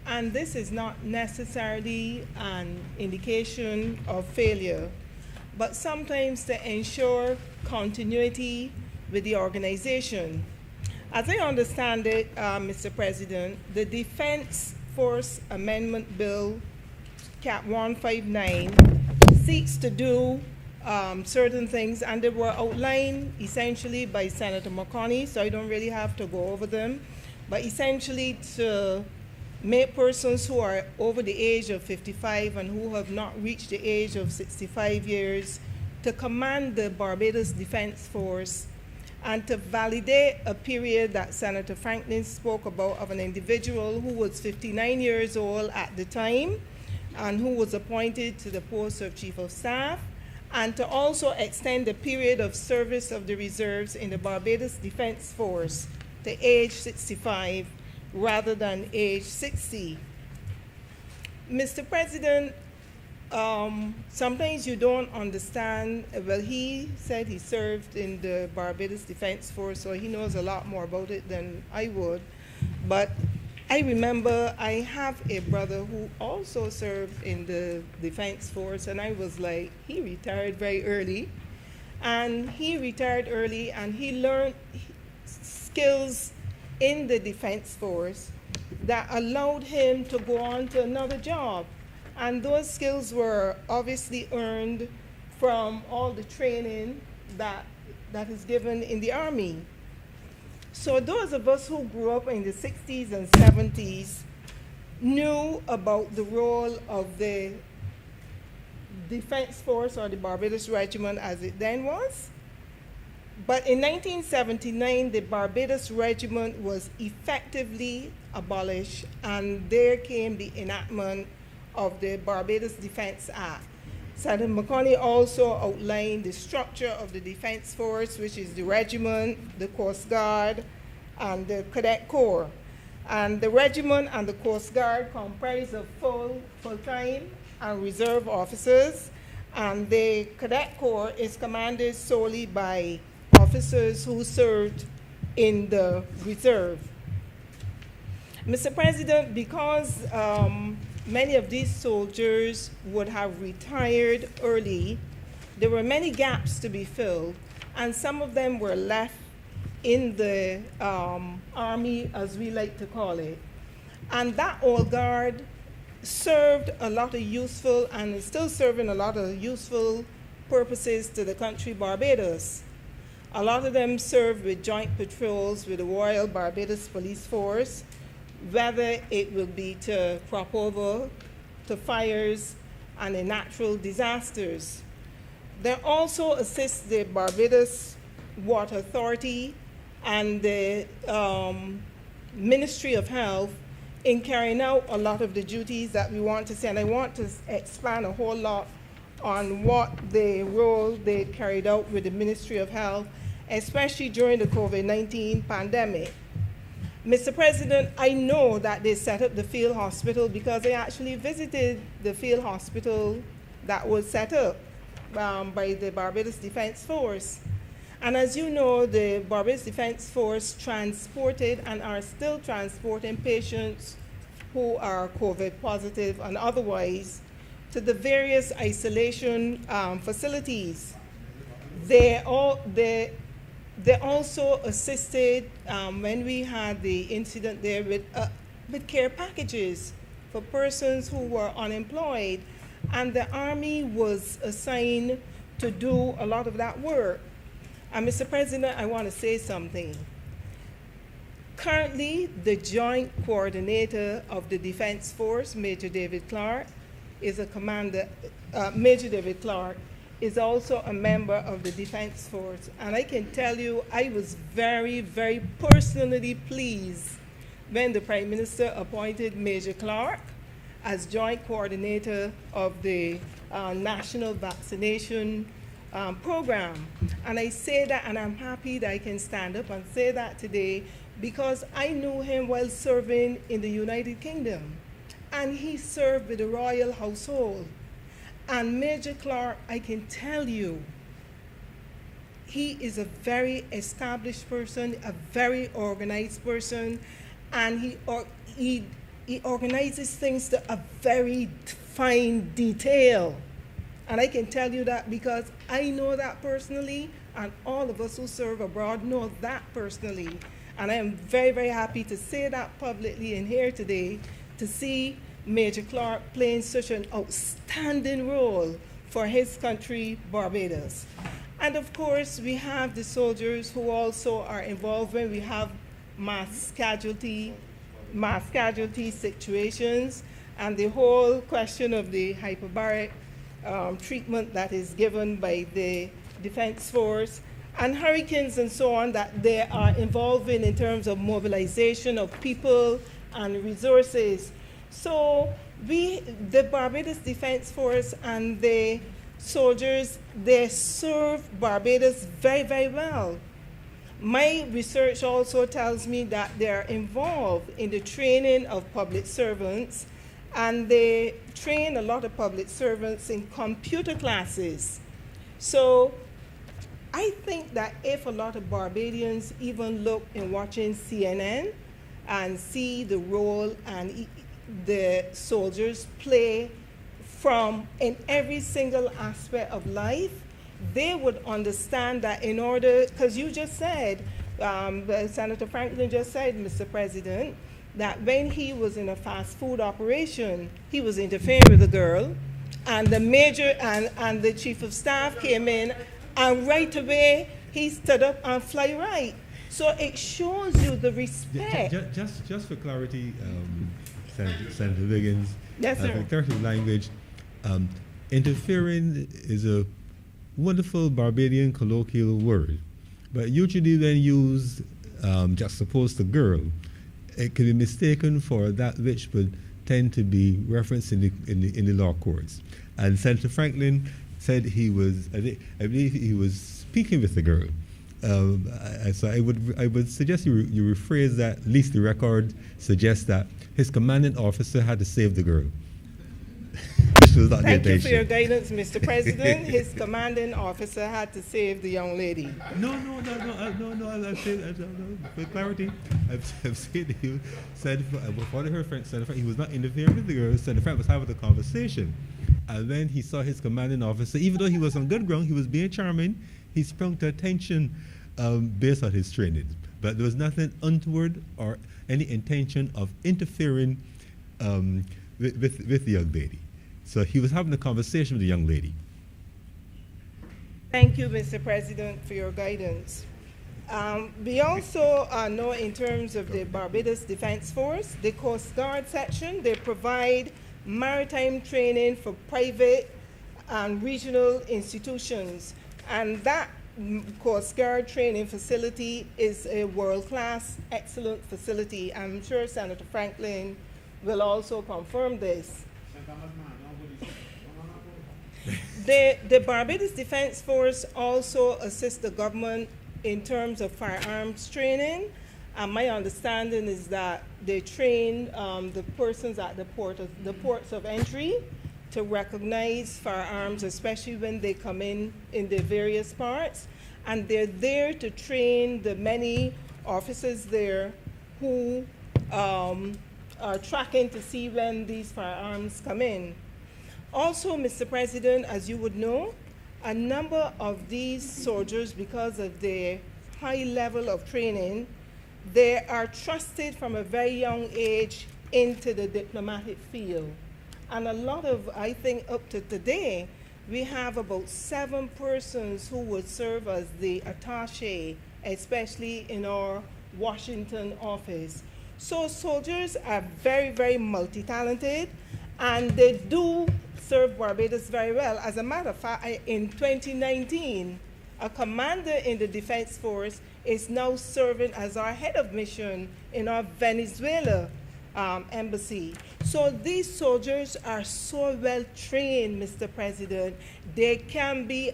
and this is not necessarily an indication of failure, but sometimes to ensure continuity with the organization. As I understand it, Mr. President, the Defense Force Amendment Bill, Cap 159, seeks to do certain things, and they were outlined essentially by Senator McConney, so I don't really have to go over them, but essentially to make persons who are over the age of 55 and who have not reached the age of 65 years to command the Barbados Defense Force, and to validate a period that Senator Franklin spoke about of an individual who was 59 years old at the time and who was appointed to the post of Chief of Staff, and to also extend the period of service of the reserves in the Barbados Defense Force to age 65 rather than age 60. Mr. President, sometimes you don't understand. Well, he said he served in the Barbados Defense Force, so he knows a lot more about it than I would. But I remember I have a brother who also served in the Defense Force, and I was like, he retired very early. And he retired early, and he learned skills in the Defense Force that allowed him to go on to another job. And those skills were obviously earned from all the training that is given in the Army. So those of us who grew up in the 60s and 70s knew about the role of the Defense Force, or the Barbados Regiment as it then was. But in 1979, the Barbados Regiment was effectively abolished, and there came the enactment of the Barbados Defense Act. Senator McConney also outlined the structure of the Defense Force, which is the regiment, the Coast Guard, and the Cadet Corps. And the regiment and the Coast Guard comprise of full-time and reserve officers, and the Cadet Corps is commanded solely by officers who served in the reserve. Mr. President, because many of these soldiers would have retired early, there were many gaps to be filled, and some of them were left in the Army, as we like to call it. And that old guard served a lot of useful, and is still serving a lot of useful purposes to the country Barbados. A lot of them served with joint patrols with the Royal Barbados Police Force, whether it will be to crop over, to fires, and in natural disasters. They also assist the Barbados Water Authority and the Ministry of Health in carrying out a lot of the duties that we want to see. And I want to expand a whole lot on what the role they carried out with the Ministry of Health, especially during the COVID-19 pandemic. Mr. President, I know that they set up the field hospital because I actually visited the field hospital that was set up by the Barbados Defense Force. And as you know, the Barbados Defense Force transported and are still transporting patients who are COVID positive and otherwise to the various isolation facilities. They also assisted when we had the incident there with care packages for persons who were unemployed, and the Army was assigned to do a lot of that work. And Mr. President, I want to say something. Currently, the joint coordinator of the Defense Force, Major David Clark, is a commander. Major David Clark is also a member of the Defense Force. And I can tell you, I was very, very personally pleased when the Prime Minister appointed Major Clark as joint coordinator of the National Vaccination Program. And I say that, and I'm happy that I can stand up and say that today, because I knew him while serving in the United Kingdom. And he served with the royal household. And Major Clark, I can tell you, he is a very established person, a very organized person, and he organizes things to a very fine detail. And I can tell you that because I know that personally, and all of us who serve abroad know that personally. And I am very, very happy to say that publicly in here today, to see Major Clark playing such an outstanding role for his country, Barbados. And of course, we have the soldiers who also are involved when we have mass casualty situations, and the whole question of the hyperbaric treatment that is given by the Defense Force, and hurricanes and so on that they are involved in terms of mobilization of people and resources. So the Barbados Defense Force and the soldiers, they serve Barbados very, very well. My research also tells me that they're involved in the training of public servants, and they train a lot of public servants in computer classes. So I think that if a lot of Barbadians even look in watching CNN and see the role and the soldiers play from in every single aspect of life, they would understand that in order, because you just said, Senator Franklin just said, Mr. President, that when he was in a fast food operation, he was interfering with a girl, and the major and the chief of staff came in, and right away he stood up and fly right. So it shows you the respect.
Just for clarity, Senator Wiggins,
yes, sir.
Conservative language, interfering is a wonderful Barbadian colloquial word, but usually when used juxtaposed to girl, it can be mistaken for that which would tend to be referenced in the law courts. And Senator Franklin said he was, I believe he was speaking with the girl. So I would suggest you rephrase that. At least the record suggests that his commanding officer had to save the girl. Which was not the
Thank you
intention.
for your guidance, Mr. President. His commanding officer had to save the young lady.
No. I'm saying, for clarity, I've said he said before her friend said he was not interfering with the girl. Said the friend was having a conversation, and then he saw his commanding officer. Even though he was on good ground, he was being charming. He sprung to attention based on his training, but there was nothing untoward or any intention of interfering with the young lady. So he was having a conversation with the young lady.
Thank you, Mr. President, for your guidance. We also know in terms of the Barbados Defense Force, the Coast Guard section, they provide maritime training for private and regional institutions. And that Coast Guard training facility is a world-class, excellent facility. I'm sure Senator Franklin will also confirm this. The Barbados Defense Force also assists the government in terms of firearms training. And my understanding is that they train the persons at the ports of entry to recognize firearms, especially when they come in the various parts. And they're there to train the many officers there who are tracking to see when these firearms come in. Also, Mr. President, as you would know, a number of these soldiers, because of their high level of training, they are trusted from a very young age into the diplomatic field. And a lot of, I think up to today, we have about 7 persons who would serve as the attaché, especially in our Washington office. So soldiers are very, very multi-talented, and they do serve Barbados very well. As a matter of fact, in 2019, a commander in the Defense Force is now serving as our head of mission in our Venezuela embassy. So these soldiers are so well trained, Mr. President, they can be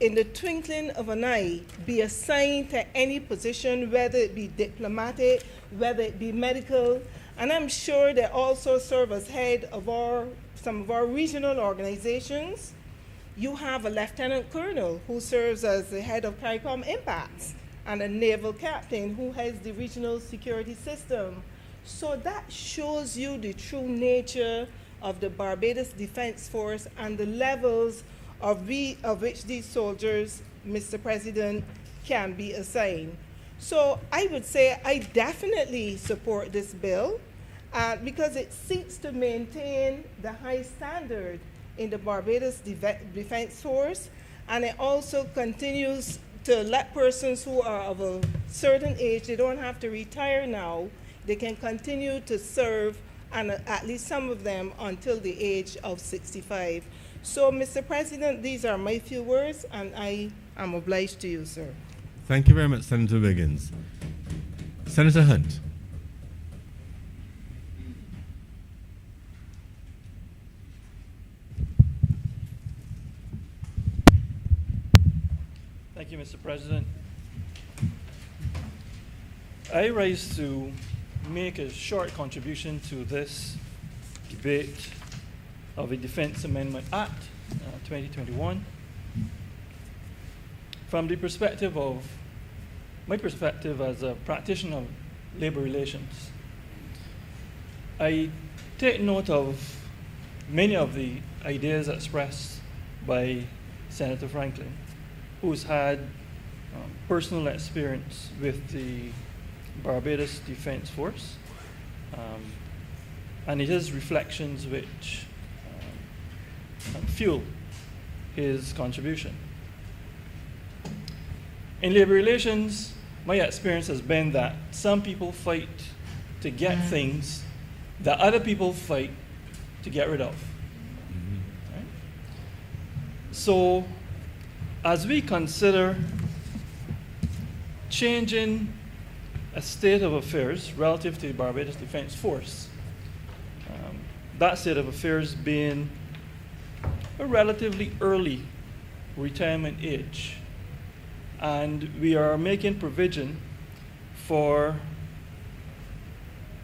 in the twinkling of an eye, be assigned to any position, whether it be diplomatic, whether it be medical. And I'm sure they also serve as head of some of our regional organizations. You have a lieutenant colonel who serves as the head of CARICOM Impacts, and a naval captain who heads the regional security system. So that shows you the true nature of the Barbados Defense Force and the levels of which these soldiers, Mr. President, can be assigned. So I would say I definitely support this bill because it seeks to maintain the high standard in the Barbados Defense Force, and it also continues to let persons who are of a certain age, they don't have to retire now, they can continue to serve, and at least some of them until the age of 65. So, Mr. President, these are my few words, and I am obliged to you, sir.
Thank you very much, Senator Wiggins. Senator Hunt.
Thank you, Mr. President. I rise to make a short contribution to this debate of the Defense Amendment Act 2021 from the perspective of, my perspective as a practitioner of labor relations. I take note of many of the ideas expressed by Senator Franklin, who's had personal experience with the Barbados Defense Force, and his reflections which fuel his contribution. In labor relations, my experience has been that some people fight to get things that other people fight to get rid of. Right? So, as we consider changing a state of affairs relative to the Barbados Defence Force. That state of affairs being a relatively early retirement age. And we are making provision for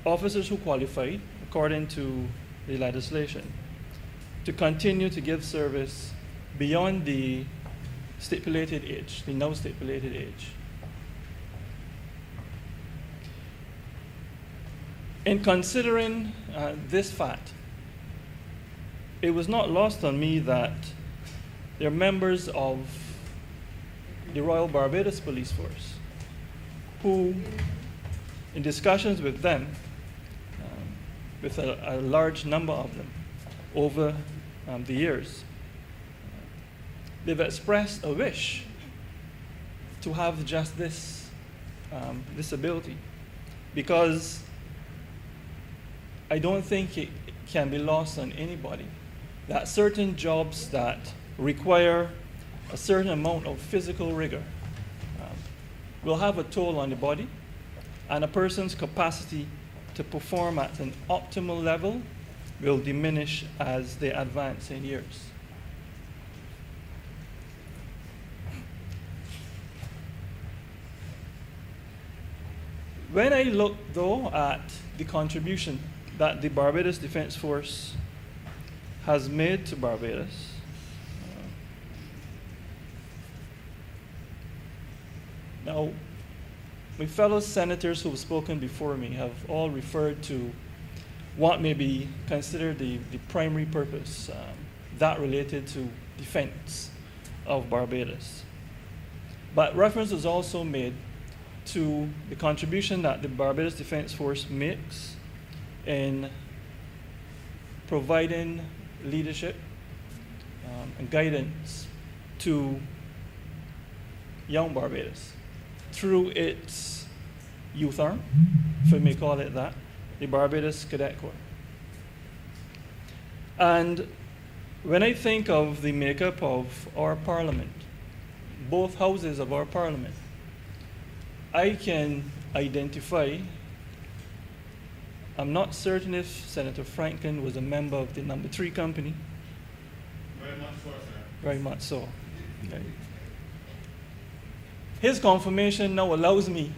officers who qualified according to the legislation to continue to give service beyond the stipulated age, the now stipulated age. In considering this fact, it was not lost on me that there are members of the Royal Barbados Police Force who, in discussions with them, with a large number of them over the years, they've expressed a wish to have just this ability, because I don't think it can be lost on anybody that certain jobs that require a certain amount of physical rigor will have a toll on the body, and a person's capacity to perform at an optimal level will diminish as they advance in years. When I look, though, at the contribution that the Barbados Defence Force has made to Barbados, now, my fellow senators who have spoken before me have all referred to what may be considered the primary purpose, that related to defense of Barbados. But reference is also made to the contribution that the Barbados Defence Force makes in providing leadership and guidance to young Barbados through its youth arm, if I may call it that, the Barbados Cadet Corps. And when I think of the makeup of our parliament, both houses of our parliament, I can identify, I'm not certain if Senator Franklin was a member of the No. 3 Company.
Very much so, sir.
Very much so. Okay. His confirmation now allows me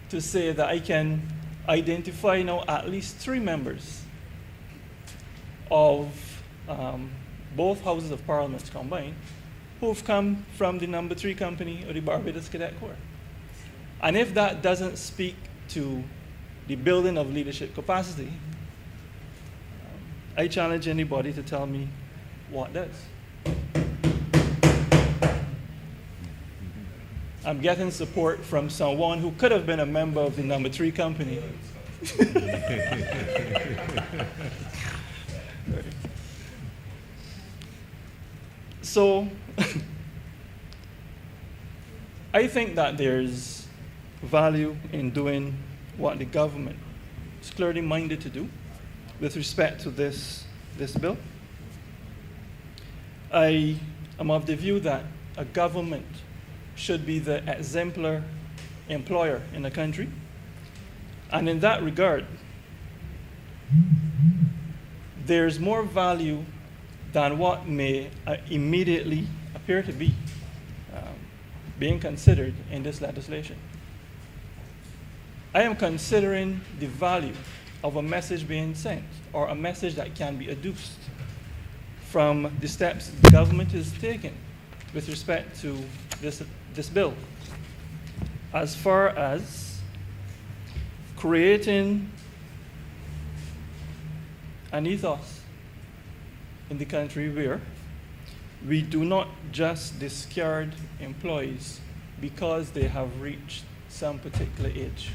to say that I can identify now at least 3 members of both houses of parliament combined who've come from the No. 3 Company or the Barbados Cadet Corps. And if that doesn't speak to the building of leadership capacity, I challenge anybody to tell me what does. I'm getting support from someone who could have been a member of the No. 3 Company. So, I think that there's value in doing what the government is clearly minded to do with respect to this bill. I am of the view that a government should be the exemplar employer in the country. And in that regard, there's more value than what may immediately appear to be being considered in this legislation. I am considering the value of a message being sent, or a message that can be adduced from the steps the government is taking with respect to this bill, as far as creating an ethos in the country where we do not just discard employees because they have reached some particular age.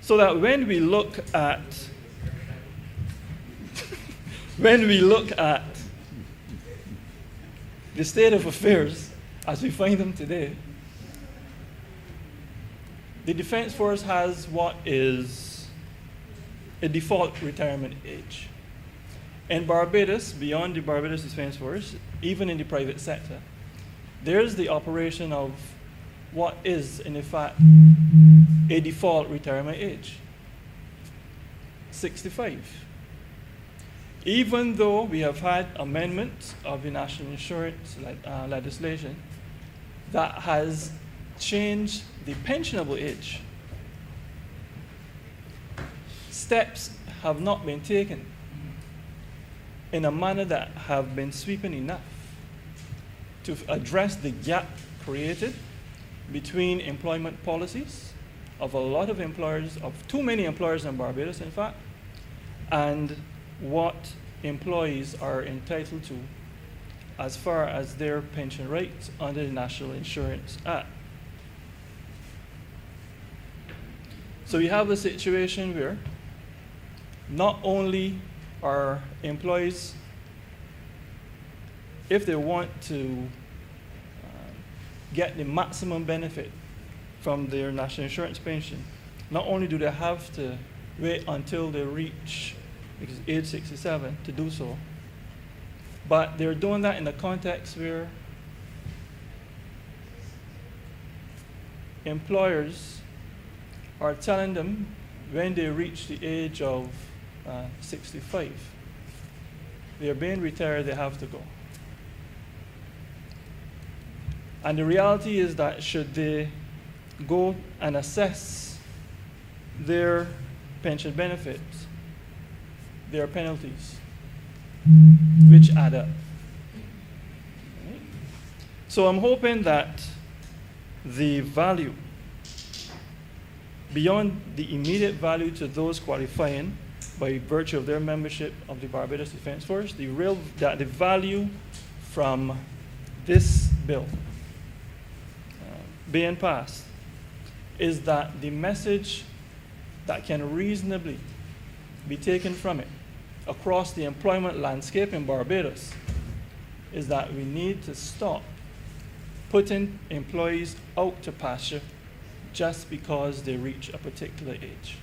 So that when we look at the state of affairs as we find them today, the Defense Force has what is a default retirement age. In Barbados, beyond the Barbados Defense Force, even in the private sector, there's the operation of what is, in effect, a default retirement age, 65. Even though we have had amendments of the national insurance legislation that has changed the pensionable age, steps have not been taken in a manner that have been sweeping enough to address the gap created between employment policies of a lot of employers, of too many employers in Barbados, in fact, and what employees are entitled to as far as their pension rates under the National Insurance Act. So we have a situation where not only are employees, if they want to get the maximum benefit from their national insurance pension, not only do they have to wait until they reach age 67 to do so, but they're doing that in a context where employers are telling them when they reach the age of 65, they're being retired, they have to go. And the reality is that should they go and assess their pension benefits, there are penalties which add up. Right? So I'm hoping that the value, beyond the immediate value to those qualifying by virtue of their membership of the Barbados Defence Force, the value from this bill being passed is that the message that can reasonably be taken from it across the employment landscape in Barbados is that we need to stop putting employees out to pasture just because they reach a particular age.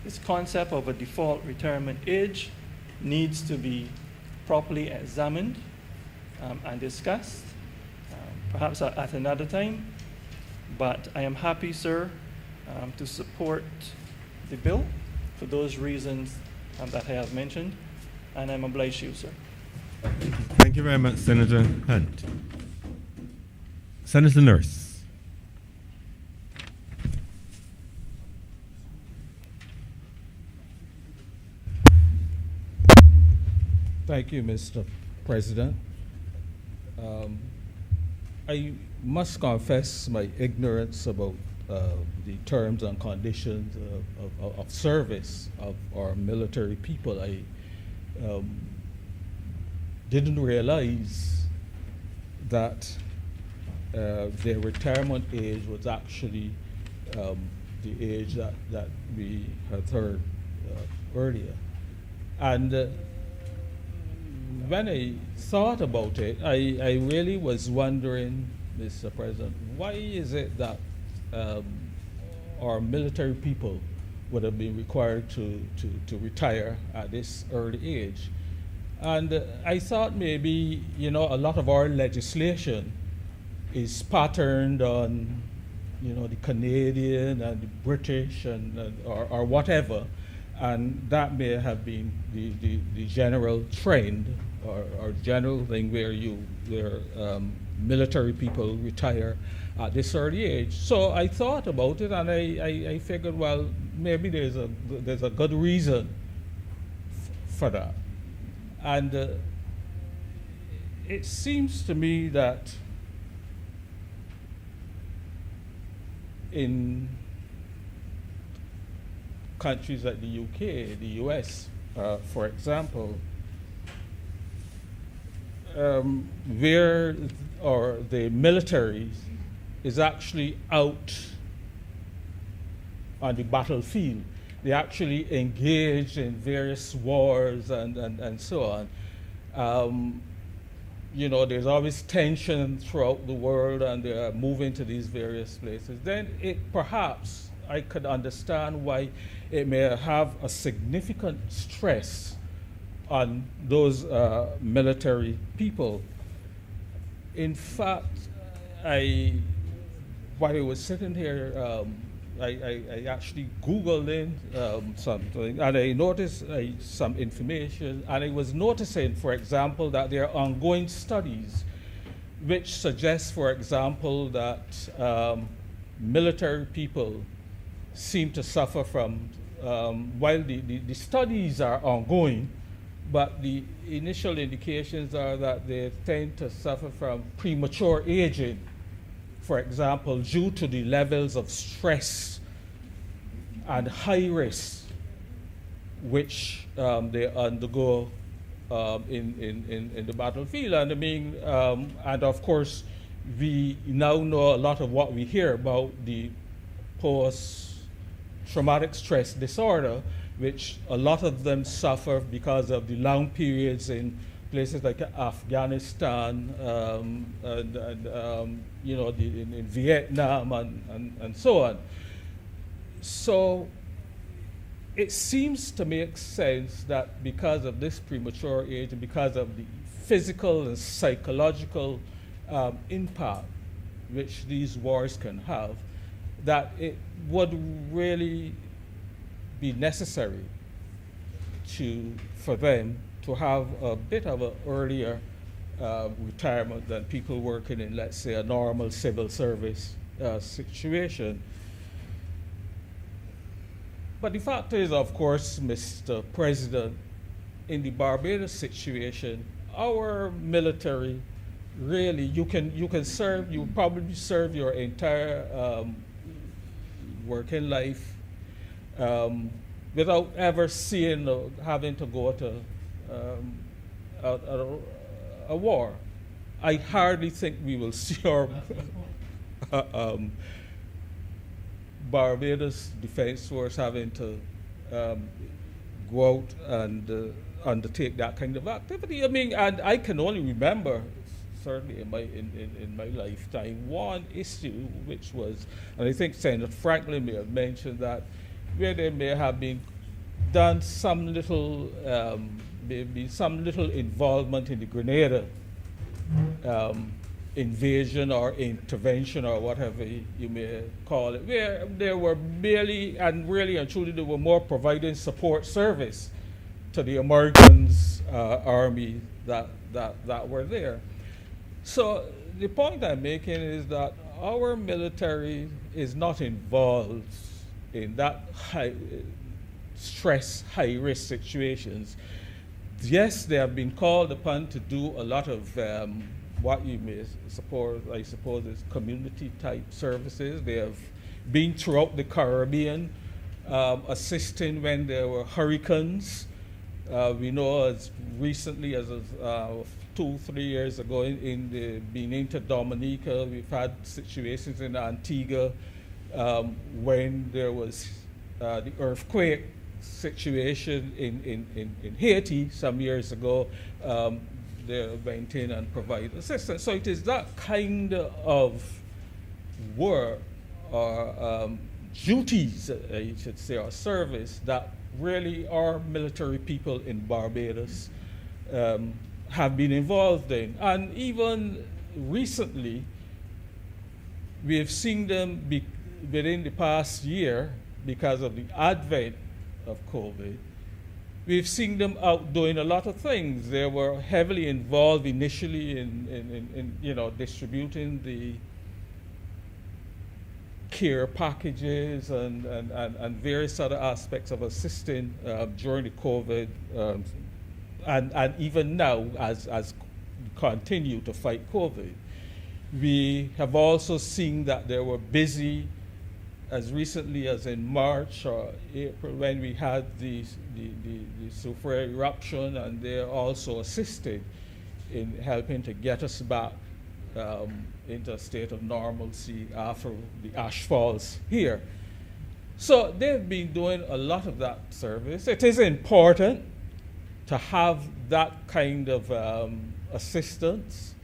This concept of a default retirement age needs to be properly examined and discussed, perhaps at another time. But I am happy, sir, to support the bill for those reasons that I have mentioned, and I'm obliged to you, sir.
Thank you very much, Senator Hunt. Senator Nurse.
Thank you, Mr. President. I must confess my ignorance about the terms and conditions of service of our military people. I didn't realize that their retirement age was actually the age that we had heard earlier. And when I thought about it, I really was wondering, Mr. President, why is it that our military people would have been required to retire at this early age? And I thought maybe, a lot of our legislation is patterned on, the Canadian and the British or whatever, and that may have been the general trend or general thing where military people retire at this early age. So I thought about it, and I figured, well, maybe there's a good reason for that. And it seems to me that in countries like the UK, the US, for example, where the military is actually out on the battlefield. They actually engage in various wars and so on. There's always tension throughout the world, and they are moving to these various places. Then perhaps I could understand why it may have a significant stress on those military people. In fact, while I was sitting here, I actually Googled in something, and I noticed some information, and I was noticing, for example, that there are ongoing studies which suggest, for example, that military people seem to suffer from, while the studies are ongoing, but the initial indications are that they tend to suffer from premature aging, for example, due to the levels of stress and high risk which they undergo in the battlefield. And I mean, and of course, we now know a lot of what we hear about the post-traumatic stress disorder, which a lot of them suffer because of the long periods in places like Afghanistan, and you know, in Vietnam and so on. So it seems to make sense that because of this premature age and because of the physical and psychological impact which these wars can have, that it would really be necessary for them to have a bit of an earlier retirement than people working in, let's say, a normal civil service situation. But the fact is, of course, Mr. President, in the Barbados situation, our military really, you probably serve your entire working life without ever seeing having to go to a war. I hardly think we will see our Barbados Defense Force having to go out and undertake that kind of activity. I mean, and I can only remember, certainly in my lifetime, one issue which was, and I think Senator Franklin may have mentioned that, where there may have been done some little, maybe some little involvement in the Grenada invasion or intervention or whatever you may call it, where there were merely and really and truly they were more providing support service to the Americans army that were there. So the point I'm making is that our military is not involved in that high stress, high risk situations. Yes, they have been called upon to do a lot of what you may suppose, I suppose, is community type services. They have been throughout the Caribbean, assisting when there were hurricanes. We know as recently as 2-3 years ago in the Benin to Dominica, we've had situations in Antigua when there was the earthquake situation in Haiti some years ago. They went in and provided assistance. So it is that kind of work or duties, you should say, or service that really our military people in Barbados have been involved in. And even recently, we have seen them within the past year, because of the advent of COVID, we've seen them out doing a lot of things. They were heavily involved initially in you know, distributing the care packages and various other aspects of assisting during the COVID, and even now as continue to fight COVID. We have also seen that they were busy as recently as in March or April when we had the Soufriere eruption, and they also assisted in helping to get us back into a state of normalcy after the ash falls here. So they've been doing a lot of that service. It is important to have that kind of assistance,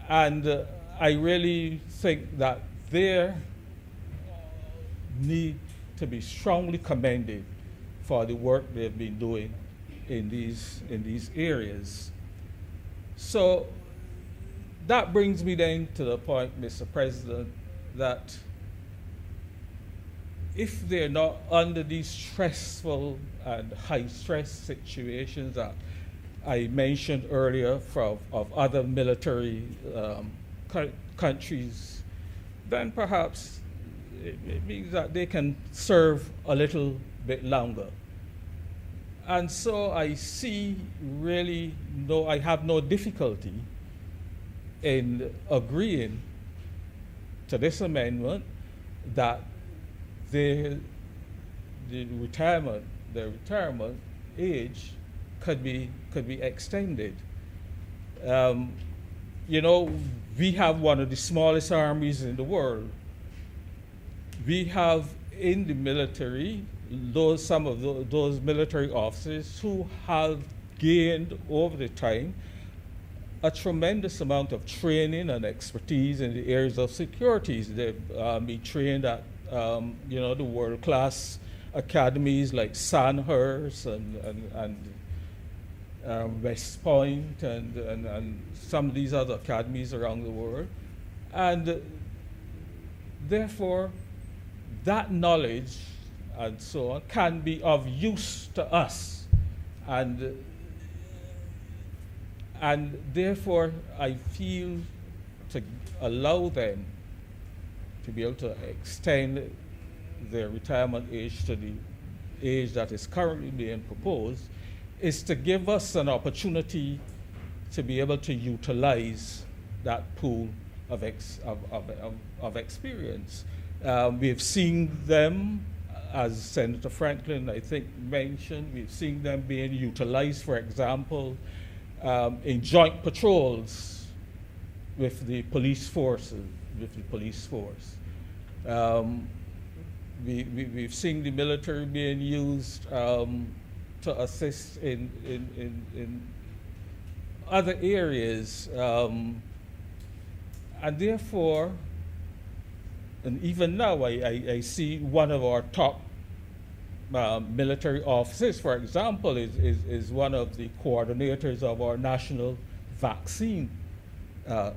and I really think that they need to be strongly commended for the work they've been doing in these areas. So that brings me then to the point, Mr. President, that if they're not under these stressful and high-stress situations that I mentioned earlier of other military countries, then perhaps it means that they can serve a little bit longer. And so I see really I have no difficulty in agreeing to this amendment that the retirement age could be extended. We have one of the smallest armies in the world. We have in the military some of those military officers who have gained over the time a tremendous amount of training and expertise in the areas of securities. They've been trained at the world-class academies like Sandhurst and West Point and some of these other academies around the world. And therefore, that knowledge and so on can be of use to us. And therefore, I feel to allow them to be able to extend their retirement age to the age that is currently being proposed is to give us an opportunity to be able to utilize that pool of experience. We've seen them, as Senator Franklin, I think, mentioned, we've seen them being utilized, for example, in joint patrols with the police force. We've seen the military being used to assist in other areas, and therefore, and even now, I see one of our top military officers, for example, is one of the coordinators of our national vaccine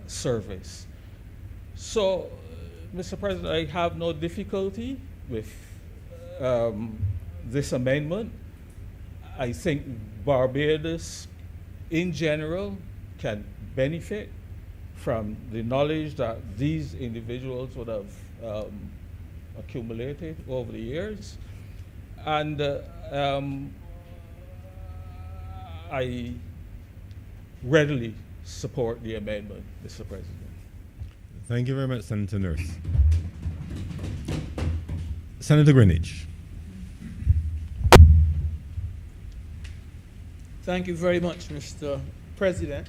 service. So, Mr. President, I have no difficulty with this amendment. I think Barbados, in general, can benefit from the knowledge that these individuals would have accumulated over the years. And I readily support the amendment, Mr. President.
Thank you very much, Senator Nurse. Senator Greenidge.
Thank you very much, Mr. President.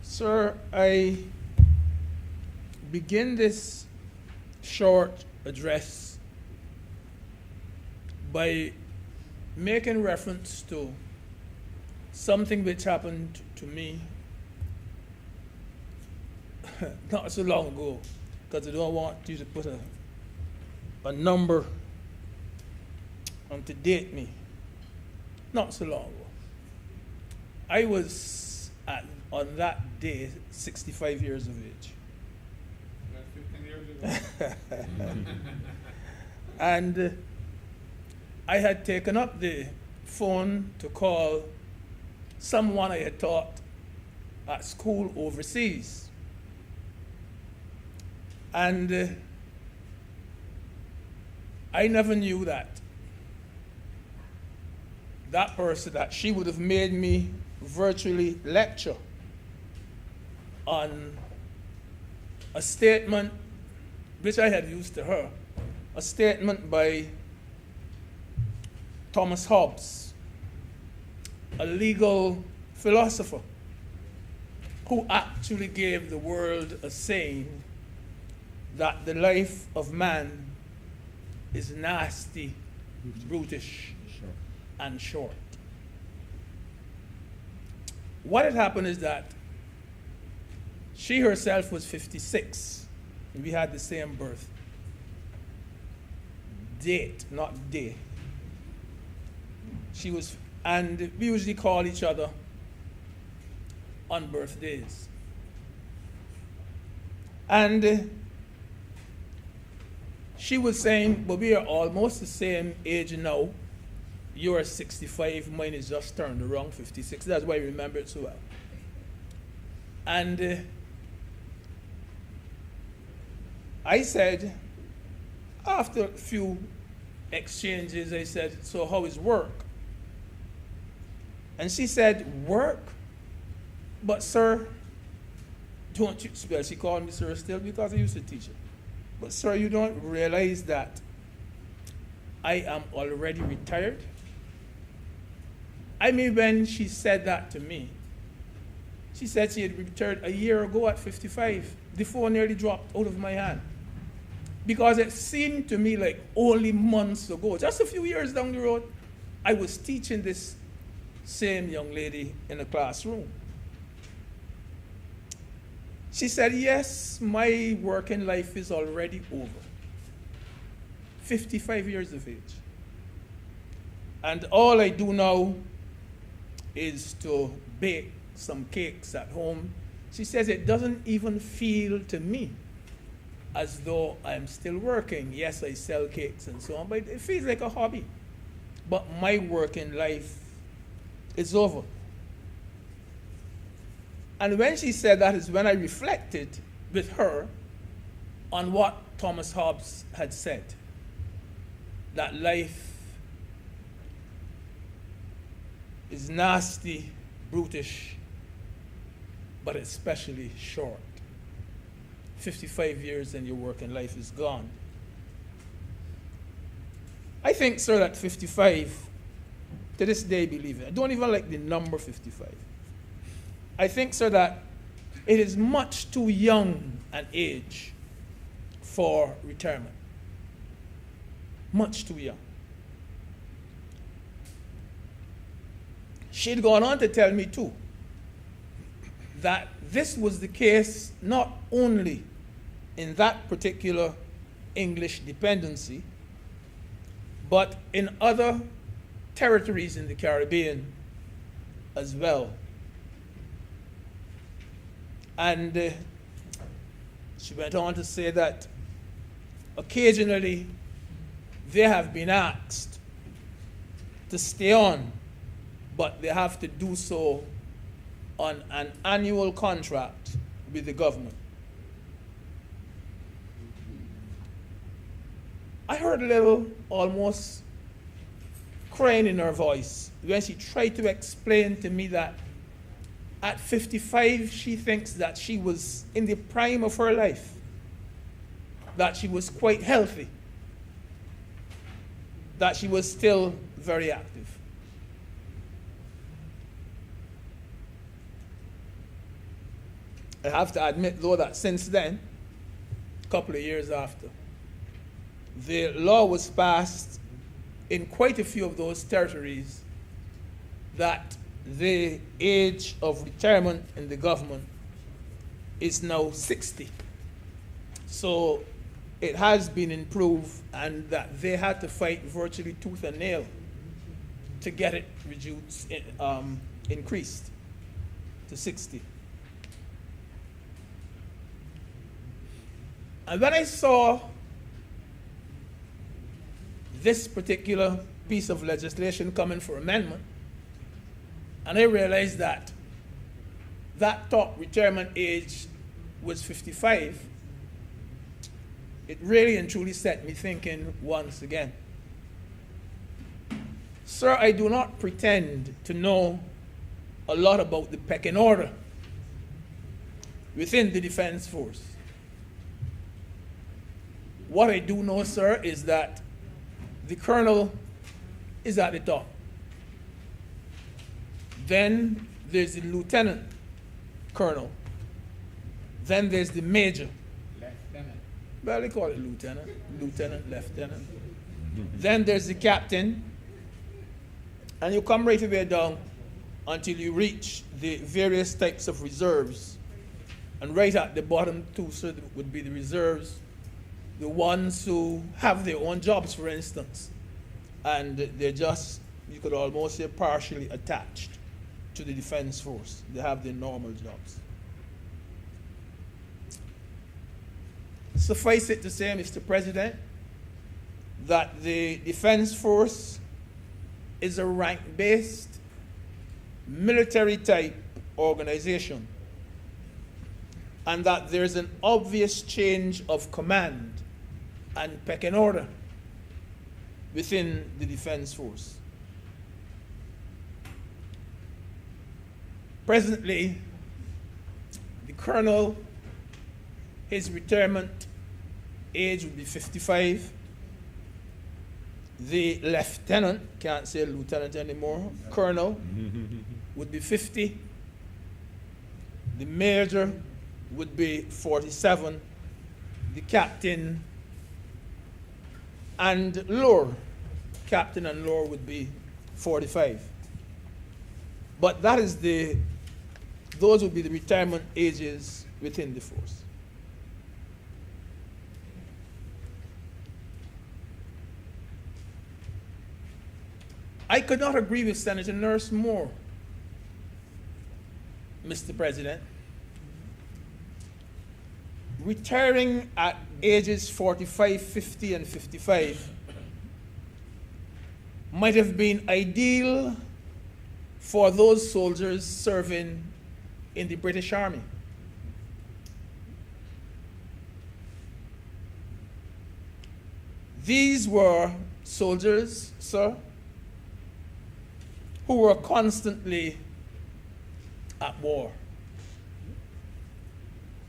Sir, I begin this short address by making reference to something which happened to me not so long ago, because I don't want you to put a number on to date me. Not so long ago. I was, on that day, 65 years of age. That's 15 years ago. And I had taken up the phone to call someone I had taught at school overseas. And I never knew that person, that she would have made me virtually lecture on a statement which I had used to her, a statement by Thomas Hobbes, a legal philosopher who actually gave the world a saying that the life of man is nasty, brutish, and short. What had happened is that she herself was 56, and we had the same birth date, not day. She was, and we usually call each other on birthdays. And she was saying, but we are almost the same age now. You're 65, mine is just turned around 56. That's why I remember it so well. And I said, after a few exchanges, I said, so how is work? And she said, work? But sir, don't you, well, she called me sir still because I used to teach her. But sir, you don't realize that I am already retired? I mean, when she said that to me, she said she had retired a year ago at 55. The phone nearly dropped out of my hand. Because it seemed to me like only months ago, just a few years down the road, I was teaching this same young lady in a classroom. She said, yes, my working life is already over. 55 years of age. And all I do now is to bake some cakes at home. She says it doesn't even feel to me as though I'm still working. Yes, I sell cakes and so on, but it feels like a hobby. But my working life is over. And when she said that is when I reflected with her on what Thomas Hobbes had said, that life is nasty, brutish, but especially short. 55 years and your working life is gone. I think, sir, that 55, to this day, believe it, I don't even like the number 55. I think, sir, that it is much too young an age for retirement. Much too young. She'd gone on to tell me, too, that this was the case not only in that particular English dependency, but in other territories in the Caribbean as well. And she went on to say that occasionally they have been asked to stay on, but they have to do so on an annual contract with the government. I heard a little almost crying in her voice when she tried to explain to me that at 55, she thinks that she was in the prime of her life, that she was quite healthy, that she was still very active. I have to admit, though, that since then, a couple of years after, the law was passed in quite a few of those territories that the age of retirement in the government is now 60. So it has been improved, and that they had to fight virtually tooth and nail to get it reduced, increased to 60. And when I saw this particular piece of legislation coming for amendment, and I realized that that top retirement age was 55, it really and truly set me thinking once again. Sir, I do not pretend to know a lot about the pecking order within the Defense Force. What I do know, sir, is that the colonel is at the top. Then there's the lieutenant colonel. Then there's the major. Lieutenant. Well, they call it lieutenant. Lieutenant, lieutenant. Then there's the captain. And you come right away down until you reach the various types of reserves. And right at the bottom, too, sir, would be the reserves. The ones who have their own jobs, for instance. And they're just, you could almost say, partially attached to the Defense Force. They have their normal jobs. Suffice it to say, Mr. President, that the Defense Force is a rank-based, military-type organization, and that there's an obvious change of command and pecking order within the Defense Force. Presently, the colonel, his retirement age would be 55. The lieutenant, can't say lieutenant anymore, colonel, would be 50. The major would be 47. The captain and lower, captain and lower would be 45. But that is those would be the retirement ages within the force. I could not agree with Senator Nurse more, Mr. President. Retiring at ages 45, 50, and 55 might have been ideal for those soldiers serving in the British Army. These were soldiers, sir, who were constantly at war,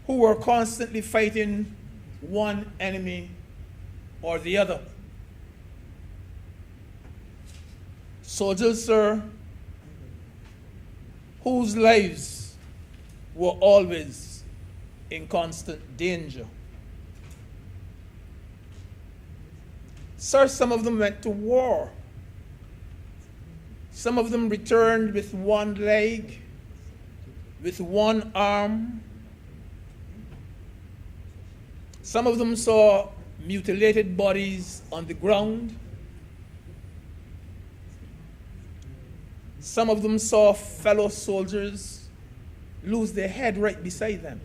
who were constantly fighting one enemy or the other. Soldiers, sir, whose lives were always in constant danger. Sir, some of them went to war. Some of them returned with one leg, with one arm. Some of them saw mutilated bodies on the ground. Some of them saw fellow soldiers lose their head right beside them.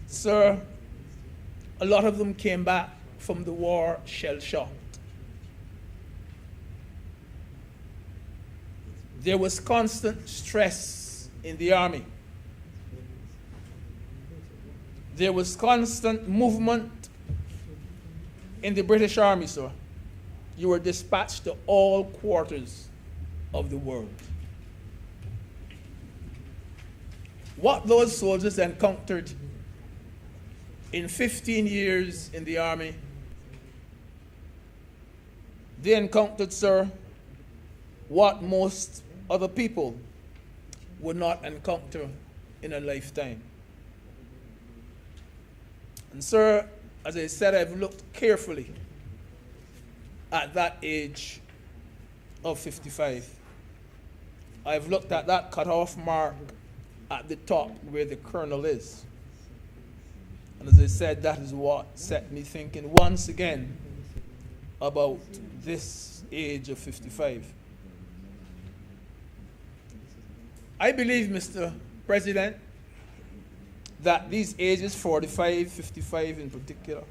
Sir, a lot of them came back from the war shell-shocked. There was constant stress in the army. There was constant movement in the British Army, sir. You were dispatched to all quarters of the world. What those soldiers encountered in 15 years in the army, they encountered, sir, what most other people would not encounter in a lifetime. And sir, as I said, I've looked carefully at that age of 55. I've looked at that cutoff mark at the top where the colonel is. And as I said, that is what set me thinking once again about this age of 55. I believe, Mr. President, that these ages, 45, 55 in particular,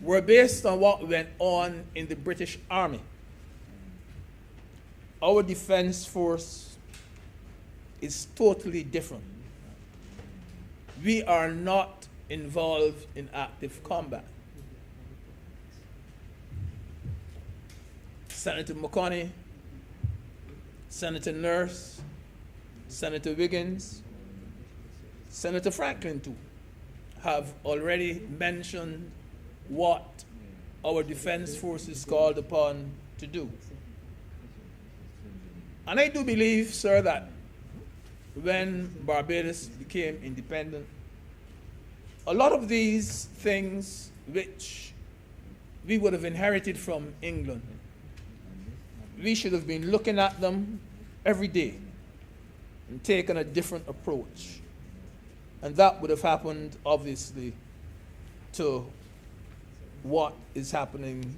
were based on what went on in the British Army. Our defense force is totally different. We are not involved in active combat. Senator McConney, Senator Nurse, Senator Wiggins, Senator Franklin too, have already mentioned what our defense force is called upon to do. And I do believe, sir, that when Barbados became independent, a lot of these things which we would have inherited from England, we should have been looking at them every day and taken a different approach. And that would have happened, obviously, to what is happening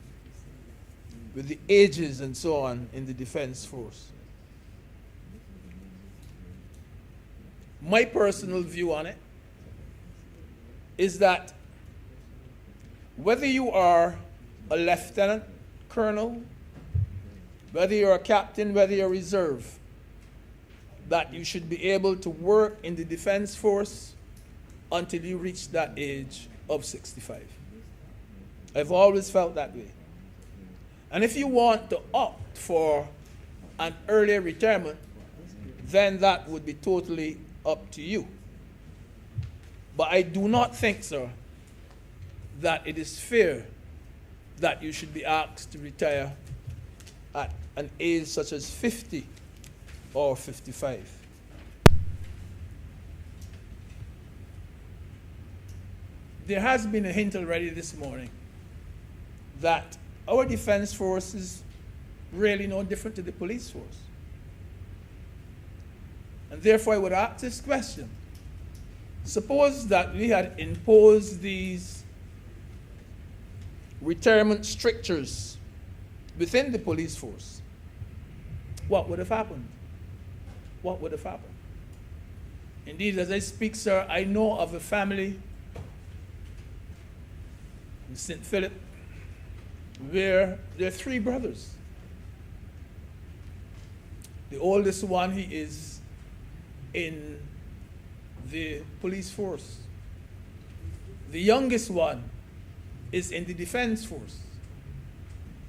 with the ages and so on in the defense force. My personal view on it is that whether you are a lieutenant colonel, whether you're a captain, whether you're reserve, that you should be able to work in the defense force until you reach that age of 65. I've always felt that way. And if you want to opt for an earlier retirement, then that would be totally up to you. But I do not think, sir, that it is fair that you should be asked to retire at an age such as 50 or 55. There has been a hint already this morning that our defense force is really no different to the police force. And therefore I would ask this question. Suppose that we had imposed these retirement strictures within the police force. What would have happened? What would have happened? Indeed, as I speak, sir, I know of a family in St. Philip where there are 3 brothers. The oldest one, he is in the police force. The youngest one is in the defense force.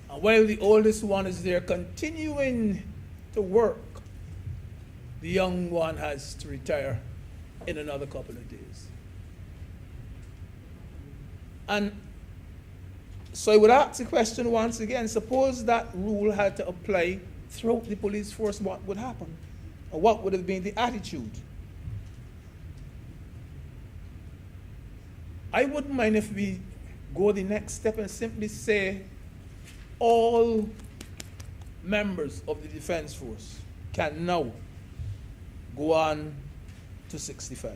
And while the oldest one is there continuing to work, the young one has to retire in another couple of days. And so I would ask the question once again, suppose that rule had to apply throughout the police force, what would happen? Or what would have been the attitude? I wouldn't mind if we go the next step and simply say all members of the defense force can now go on to 65.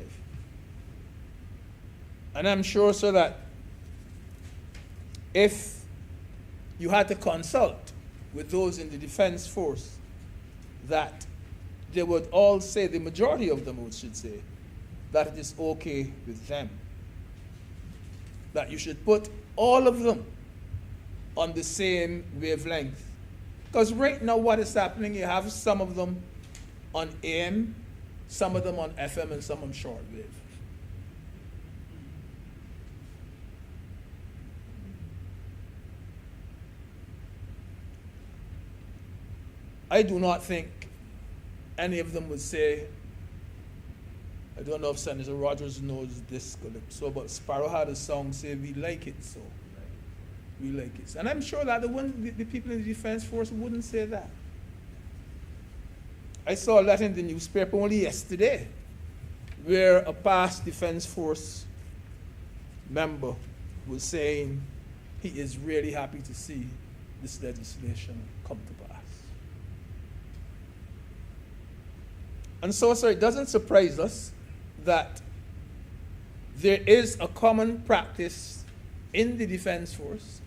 And I'm sure, sir, that if you had to consult with those in the defense force, that they would all say, the majority of them should say, that it is okay with them. That you should put all of them on the same wavelength. Because right now what is happening, you have some of them on AM, some of them on FM, and some on shortwave. I do not think any of them would say, I don't know if Senator Rogers knows this calypso, but Sparrow had a song say, we like it so. We like it. And I'm sure that the people in the defense force wouldn't say that. I saw a letter in the newspaper only yesterday where a past defense force member was saying he is really happy to see this legislation come to pass. And so, sir, it doesn't surprise us that there is a common practice in the defense force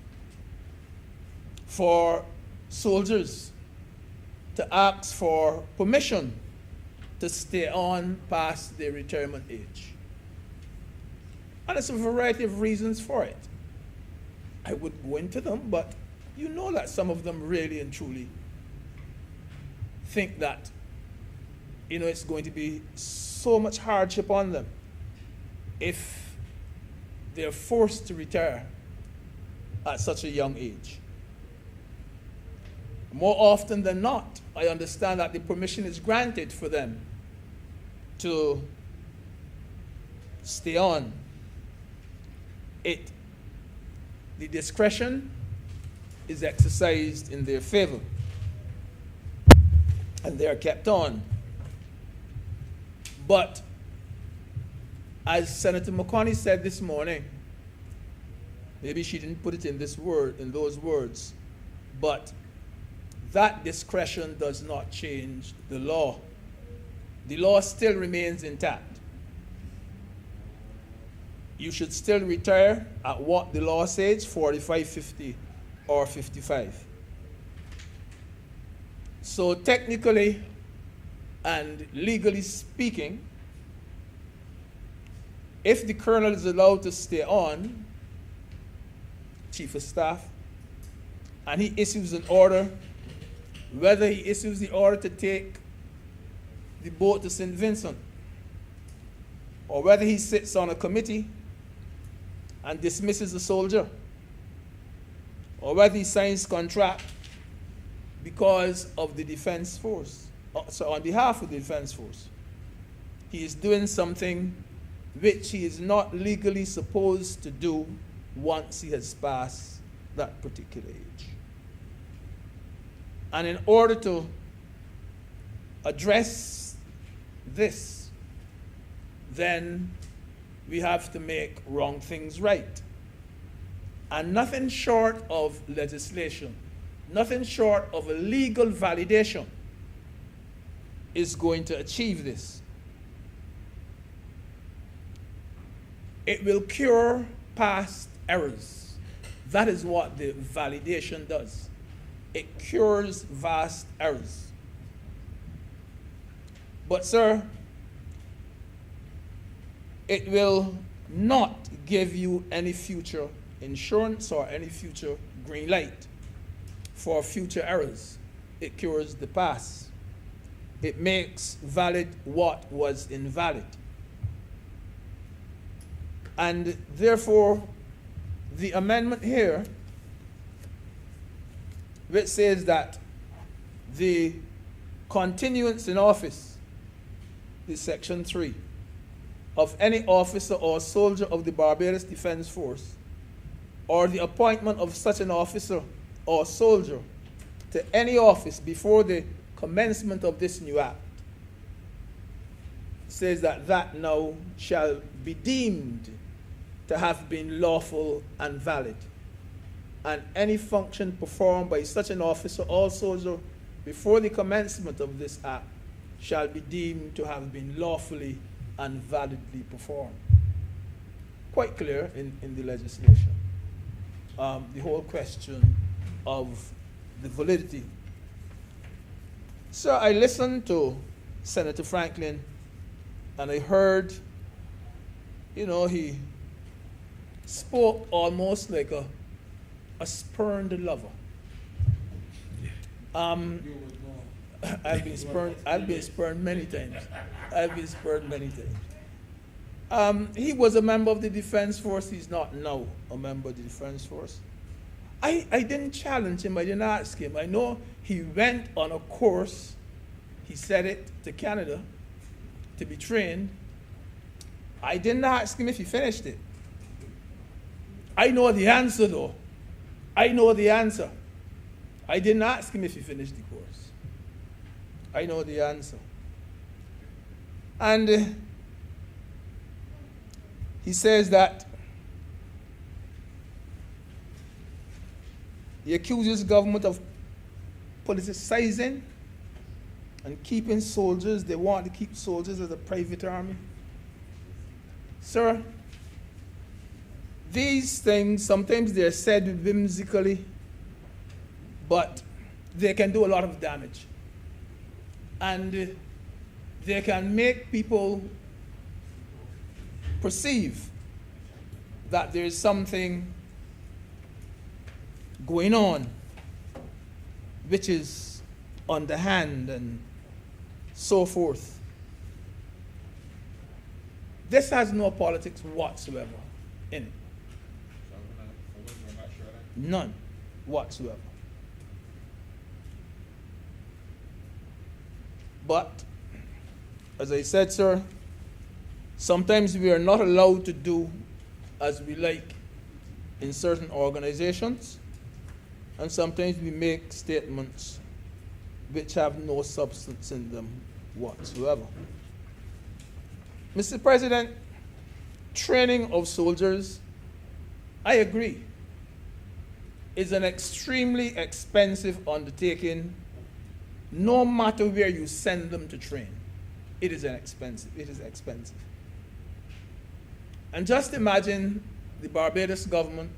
for soldiers to ask for permission to stay on past their retirement age. And there's a variety of reasons for it. I would go into them, but you know that some of them really and truly think that it's going to be so much hardship on them if they're forced to retire at such a young age. More often than not, I understand that the permission is granted for them to stay on. The discretion is exercised in their favor, and they are kept on. But as Senator McConney said this morning, maybe she didn't put it in those words, but that discretion does not change the law. The law still remains intact. You should still retire at what the law says, 45, 50, or 55. So technically and legally speaking, if the colonel is allowed to stay on, chief of staff, and he issues an order, whether he issues the order to take the boat to St. Vincent, or whether he sits on a committee and dismisses a soldier, or whether he signs contract because of the defense force, so on behalf of the defense force, he is doing something which he is not legally supposed to do once he has passed that particular age. And in order to address this, then we have to make wrong things right. And nothing short of legislation, nothing short of a legal validation is going to achieve this. It will cure past errors. That is what the validation does. It cures vast errors. But, sir, it will not give you any future insurance or any future green light for future errors. It cures the past. It makes valid what was invalid. And therefore, the amendment here, which says that the continuance in office is Section 3 of any officer or soldier of the Barbados Defense Force, or the appointment of such an officer or soldier to any office before the commencement of this new act, says that that now shall be deemed to have been lawful and valid. And any function performed by such an officer or soldier before the commencement of this act shall be deemed to have been lawfully and validly performed. Quite clear in the legislation. The whole question of the validity. So I listened to Senator Franklin, and I heard, he spoke almost like a spurned lover. I've been spurned many times. He was a member of the Defense Force. He's not now a member of the Defense Force. I didn't challenge him. I didn't ask him. I know he went on a course, he said it, to Canada to be trained. I didn't ask him if he finished it. I know the answer, though. I know the answer. I didn't ask him if he finished the course. I know the answer. And he says that he accuses government of politicizing and keeping soldiers. They want to keep soldiers as a private army. Sir, these things, sometimes they're said whimsically, but they can do a lot of damage. And they can make people perceive that there is something going on which is underhand and so forth. This has no politics whatsoever in it. None whatsoever. But, as I said, sir, sometimes we are not allowed to do as we like in certain organizations, and sometimes we make statements which have no substance in them whatsoever. Mr. President, training of soldiers, I agree, is an extremely expensive undertaking, no matter where you send them to train. It is expensive. And just imagine the Barbados government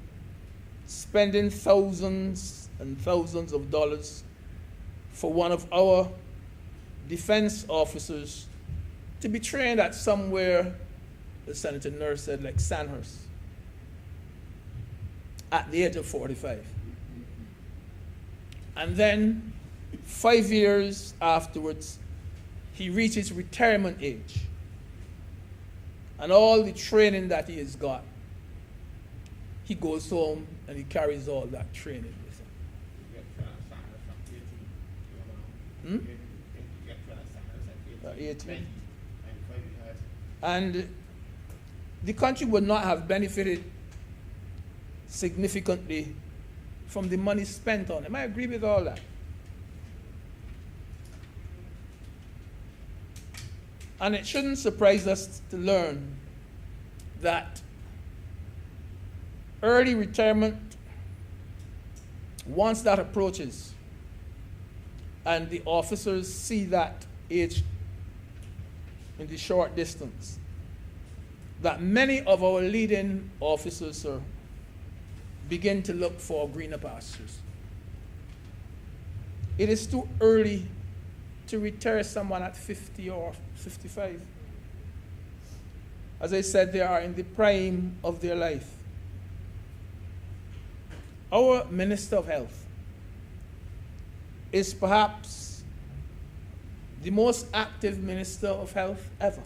spending thousands and thousands of dollars for one of our defense officers to be trained at somewhere as Senator Nurse said, like Sandhurst, at the age of 45. And then 5 years afterwards, he reaches retirement age. And all the training that he has got, he goes home and he carries all that training with him. 18. And the country would not have benefited significantly from the money spent on him. I agree with all that. And it shouldn't surprise us to learn that early retirement, once that approaches, and the officers see that age in the short distance, that many of our leading officers, sir, begin to look for greener pastures. It is too early to retire someone at 50 or 55. As I said, they are in the prime of their life. Our Minister of Health is perhaps the most active Minister of Health ever.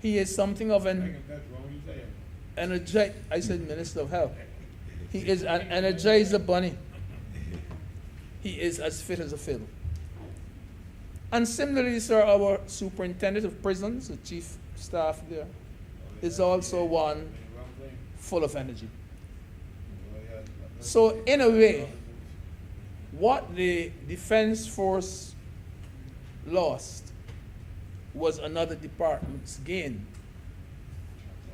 He is something of an I said Minister of Health. He is an energizer bunny. He is as fit as a fiddle. And similarly, sir, our Superintendent of Prisons, the Chief Staff there, is also one full of energy. So in a way, what the Defense Force lost was another department's gain.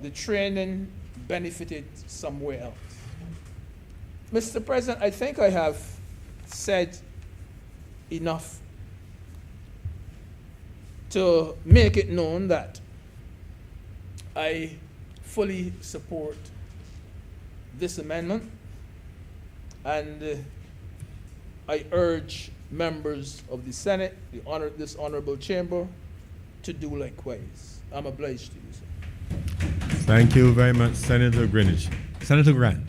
The training benefited somewhere else. Mr. President, I think I have said enough to make it known that I fully support this amendment, and I urge members of the Senate, this honorable chamber, to do likewise. I'm obliged to you, sir.
Thank you very much, Senator Greenidge. Senator Grant.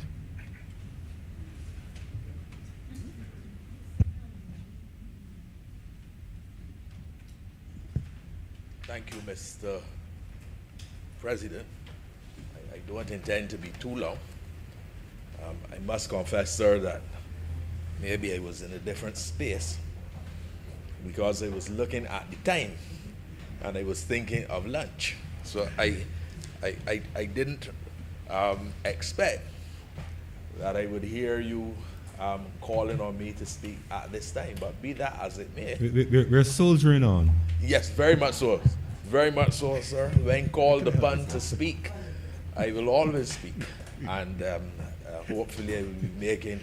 Thank you, Mr. President. I don't intend to be too long. I must confess, sir, that maybe I was in a different space because I was looking at the time and I was thinking of lunch. So I didn't expect that I would hear you calling on me to speak at this time, but be that as it may.
We're soldiering on.
Yes, very much so. Very much so, sir. When called upon to speak, I will always speak. And hopefully I will be making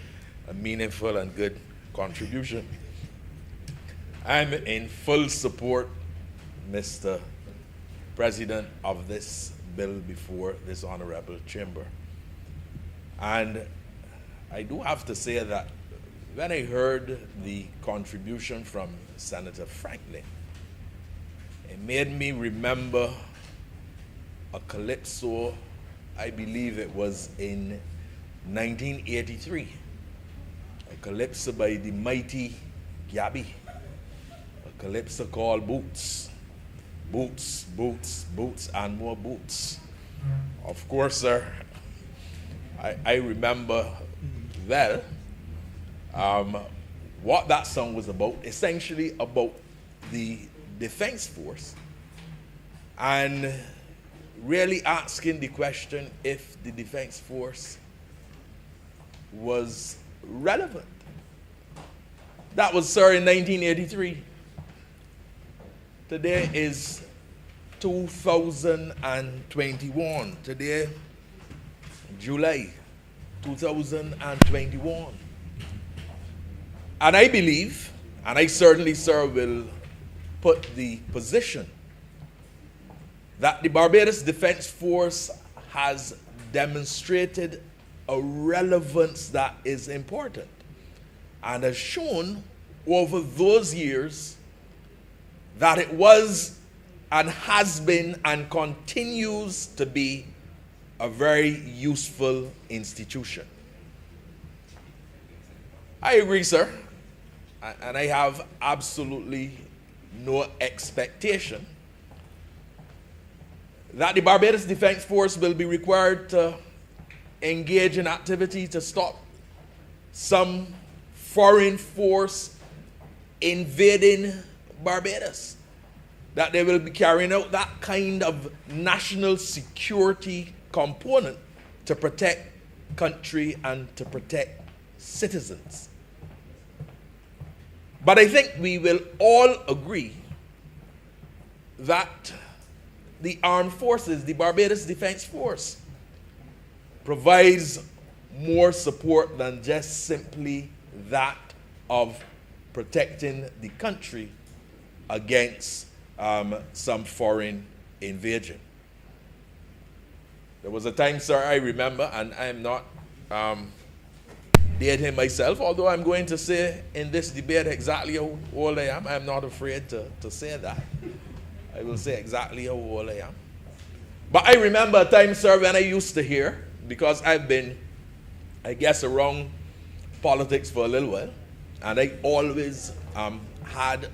a meaningful and good contribution. I'm in full support, Mr. President, of this bill before this honorable chamber. And I do have to say that when I heard the contribution from Senator Franklin, it made me remember a calypso, I believe it was in 1983, a calypso by the mighty Gabby, a calypso called Boots. Boots, boots, boots, and more boots. Of course, sir, I remember well what that song was about, essentially about the Defense Force, and really asking the question if the Defense Force was relevant. That was, sir, in 1983. Today is 2021. Today, July 2021. And I believe, and I certainly, sir, will put the position that the Barbados Defense Force has demonstrated a relevance that is important and has shown over those years that it was and has been and continues to be a very useful institution. I agree, sir, and I have absolutely no expectation that the Barbados Defense Force will be required to engage in activity to stop some foreign force invading Barbados, that they will be carrying out that kind of national security component to protect country and to protect citizens. But I think we will all agree that the armed forces, the Barbados Defense Force, provides more support than just simply that of protecting the country against some foreign invasion. There was a time, sir, I remember, and I am not dating myself, although I'm going to say in this debate exactly how old I am. I'm not afraid to say that. I will say exactly how old I am. But I remember a time, sir, when I used to hear, because I've been, I guess, around politics for a little while, and I always had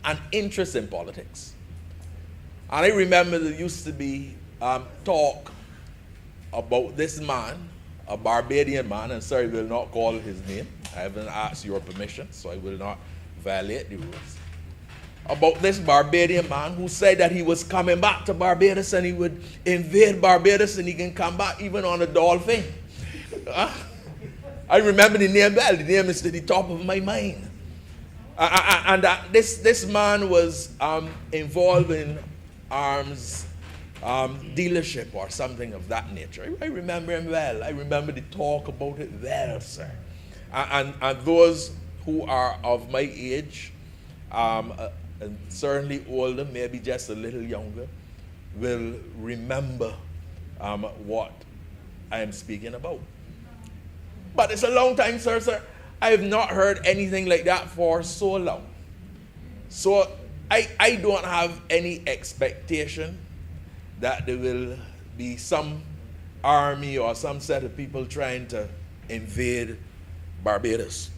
an interest in politics. And I remember there used to be talk about this man, a Barbadian man, and sorry, I will not call his name. I haven't asked your permission, so I will not violate the rules. About this Barbadian man who said that he was coming back to Barbados and he would invade Barbados and he can come back even on a dolphin. I remember the name well. The name is to the top of my mind. And this man was involved in arms dealership or something of that nature. I remember him well. I remember the talk about it well, sir. And those who are of my age, and certainly older, maybe just a little younger, will remember what I am speaking about. But it's a long time, sir. I have not heard anything like that for so long. So I don't have any expectation that there will be some army or some set of people trying to invade Barbados.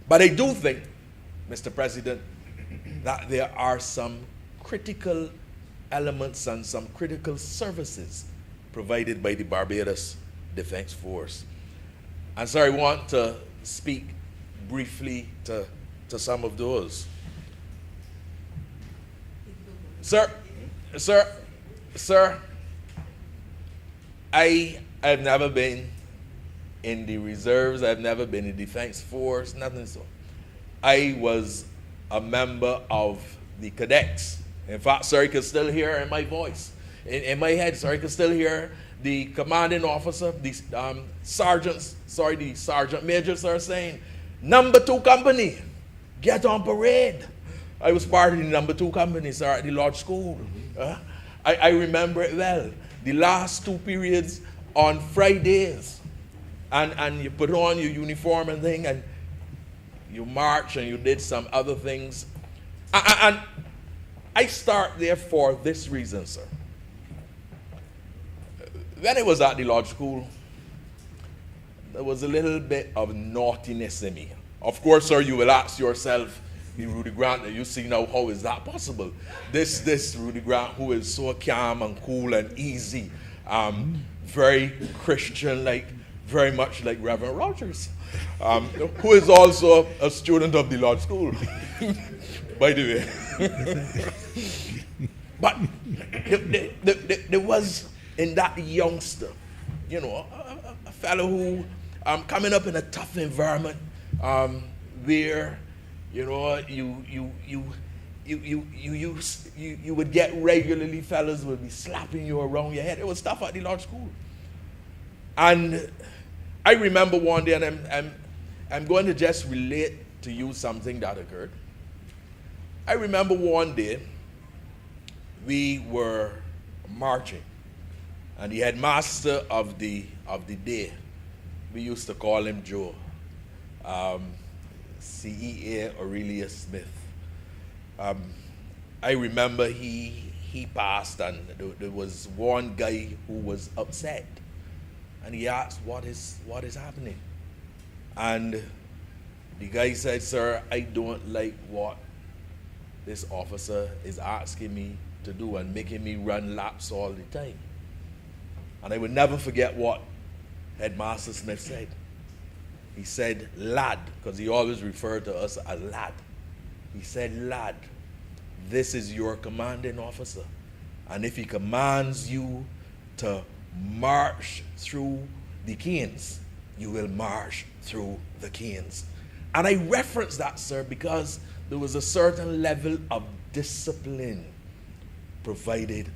But I do think, Mr. President, that there are some critical elements and some critical services provided by the Barbados Defense Force. And so I want to speak briefly to some of those. Sir, I have never been in the reserves. I've never been in the Defense Force, nothing so. I was a member of the cadets. In fact, sir, you can still hear in my voice, in my head, sir, you can still hear the commanding officer, the sergeant major, sir, saying, "Number 2 company, get on parade." I was part of the number 2 company, sir, at the Lodge School. I remember it well. The last 2 periods on Fridays, and you put on your uniform and thing, and you march and you did some other things. And I start there for this reason, sir. When I was at the Lodge School, there was a little bit of naughtiness in me. Of course, sir, you will ask yourself, the Rudy Grant that you see now, how is that possible? This Rudy Grant who is so calm and cool and easy, very Christian-like, very much like Reverend Rogers, who is also a student of the Lodge School, by the way. But there was in that youngster, you know, a fellow who coming up in a tough environment, where, you know, you would get regularly, fellas would be slapping you around your head. It was tough at the Lodge School. And I remember one day, and I'm going to just relate to you something that occurred. I remember one day we were marching, and the headmaster of the day, we used to call him Joe, CEA Aurelius Smith. I remember he passed, and there was one guy who was upset, and he asked, what is happening? And the guy said, sir, I don't like what this officer is asking me to do and making me run laps all the time. And I will never forget what Headmaster Smith said. He said, lad, because he always referred to us as lad. He said, lad, this is your commanding officer. And if he commands you to march through the canes, you will march through the canes. And I reference that, sir, because there was a certain level of discipline provided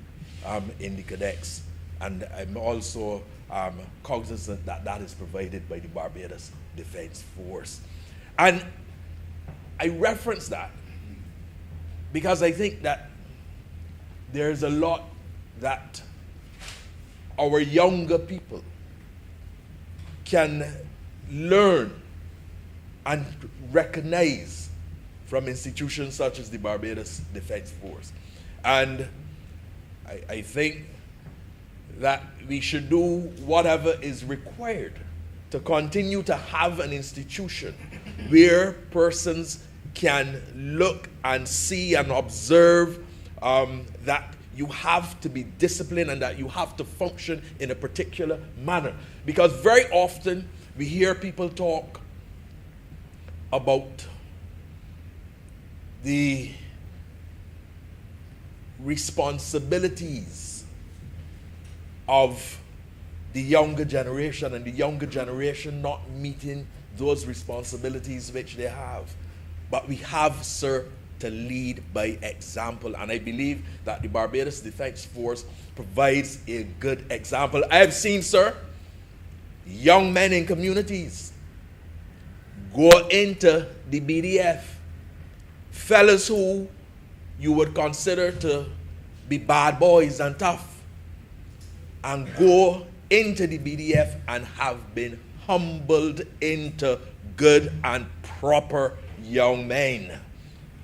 in the cadets. And I'm also cognizant that that is provided by the Barbados Defense Force. And I reference that because I think that there's a lot that our younger people can learn and recognize from institutions such as the Barbados Defense Force. And I think that we should do whatever is required to continue to have an institution where persons can look and see and observe that you have to be disciplined and that you have to function in a particular manner. Because very often we hear people talk about the responsibilities of the younger generation and the younger generation not meeting those responsibilities which they have. But we have, sir, to lead by example. And I believe that the Barbados Defense Force provides a good example. I have seen, sir, young men in communities go into the BDF, fellas who you would consider to be bad boys and tough, and go into the BDF and have been humbled into good and proper young men.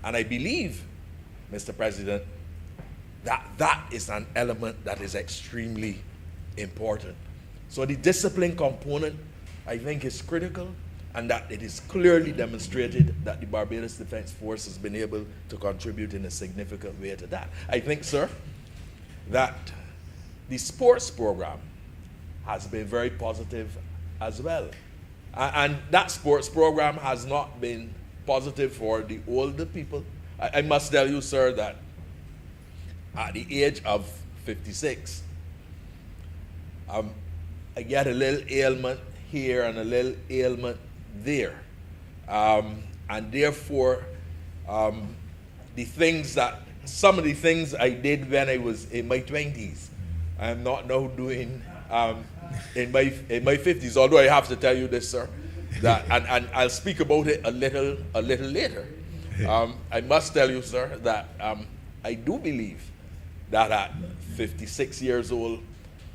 And I believe, Mr. President, that that is an element that is extremely important. So the discipline component, I think, is critical, and that it is clearly demonstrated that the Barbados Defense Force has been able to contribute in a significant way to that. I think, sir, that the sports program has been very positive as well. And that sports program has not been positive for the older people. I must tell you, sir, that at the age of 56, I get a little ailment here and a little ailment there. And therefore, some of the things I did when I was in my 20s, I'm not now doing in my 50s, although I have to tell you this, sir, that, and I'll speak about it a little later. I must tell you, sir, that I do believe that at 56 years old,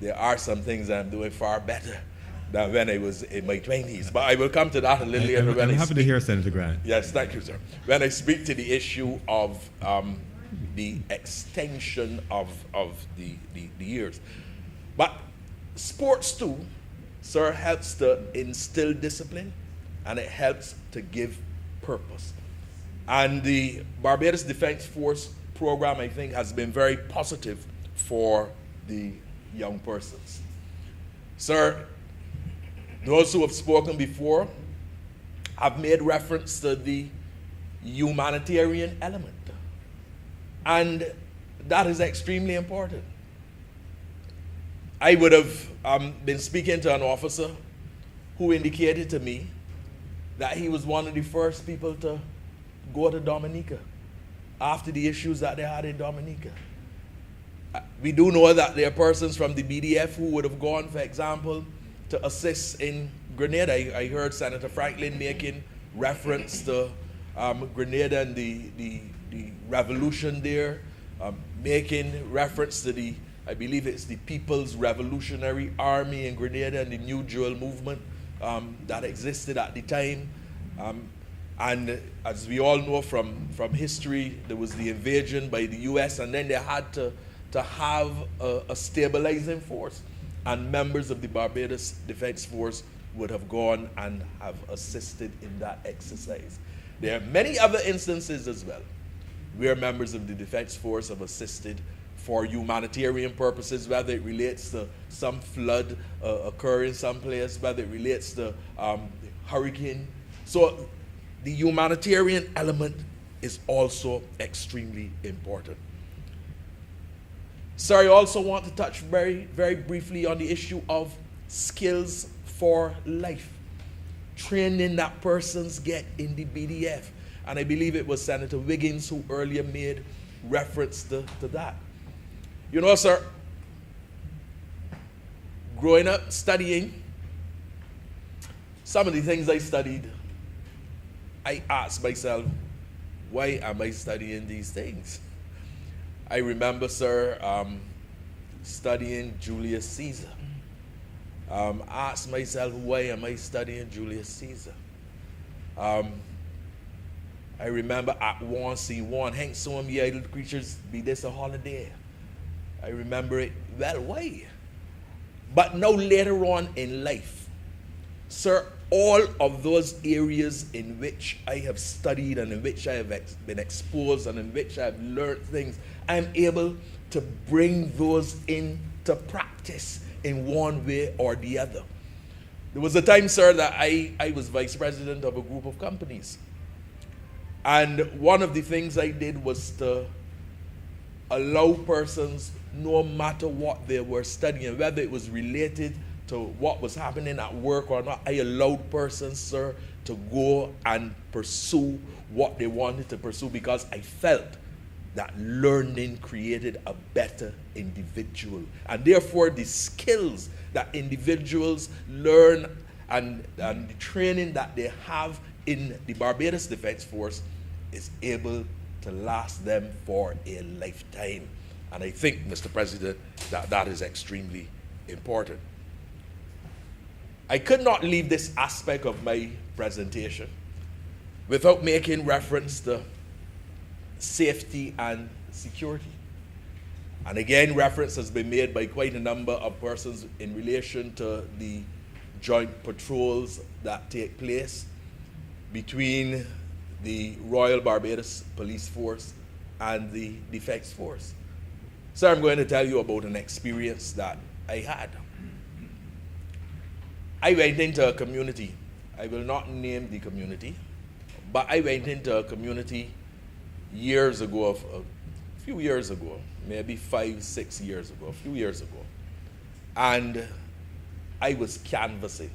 there are some things I'm doing far better than when I was in my 20s. But I will come to that a little later.
I'm happy to hear, Senator Grant.
Yes, thank you, sir. When I speak to the issue of the extension of the years. But sports too, sir, helps to instill discipline, and it helps to give purpose. And the Barbados Defense Force program, I think, has been very positive for the young persons. Sir, those who have spoken before have made reference to the humanitarian element. And that is extremely important. I would have been speaking to an officer who indicated to me that he was one of the first people to go to Dominica after the issues that they had in Dominica. We do know that there are persons from the BDF who would have gone, for example, to assist in Grenada. I heard Senator Franklin making reference to Grenada and the revolution there, making reference to I believe it's the People's Revolutionary Army in Grenada and the New Jewel movement that existed at the time. And as we all know from history, there was the invasion by the US, and then they had to have a stabilizing force. And members of the Barbados Defense Force would have gone and have assisted in that exercise. There are many other instances as well where members of the Defense Force have assisted for humanitarian purposes, whether it relates to some flood occurring someplace, whether it relates to hurricane. So the humanitarian element is also extremely important. Sir, I also want to touch very, very briefly on the issue of skills for life. Training that persons get in the BDF. And I believe it was Senator Wiggins who earlier made reference to that. You know, sir, growing up, studying, some of the things I studied, I asked myself, why am I studying these things? I remember, sir, studying Julius Caesar. Asked myself, why am I studying Julius Caesar? I remember at 1C1, hence some ye idle creatures, be this a holiday. I remember it, well, why? But now later on in life, sir, all of those areas in which I have studied and in which I have been exposed and in which I have learned things, I'm able to bring those into practice in one way or the other. There was a time, sir, that I was vice president of a group of companies. And one of the things I did was to allow persons, no matter what they were studying, whether it was related to what was happening at work or not, I allowed persons, sir, to go and pursue what they wanted to pursue because I felt that learning created a better individual. And therefore, the skills that individuals learn and the training that they have in the Barbados Defense Force is able to last them for a lifetime. And I think, Mr. President, that is extremely important. I could not leave this aspect of my presentation without making reference to safety and security. And again, reference has been made by quite a number of persons in relation to the joint patrols that take place between the Royal Barbados Police Force and the Defense Force. So I'm going to tell you about an experience that I had. I went into a community. I will not name the community, but I went into a community years ago, a few years ago, maybe 5-6 years ago, a few years ago. And I was canvassing.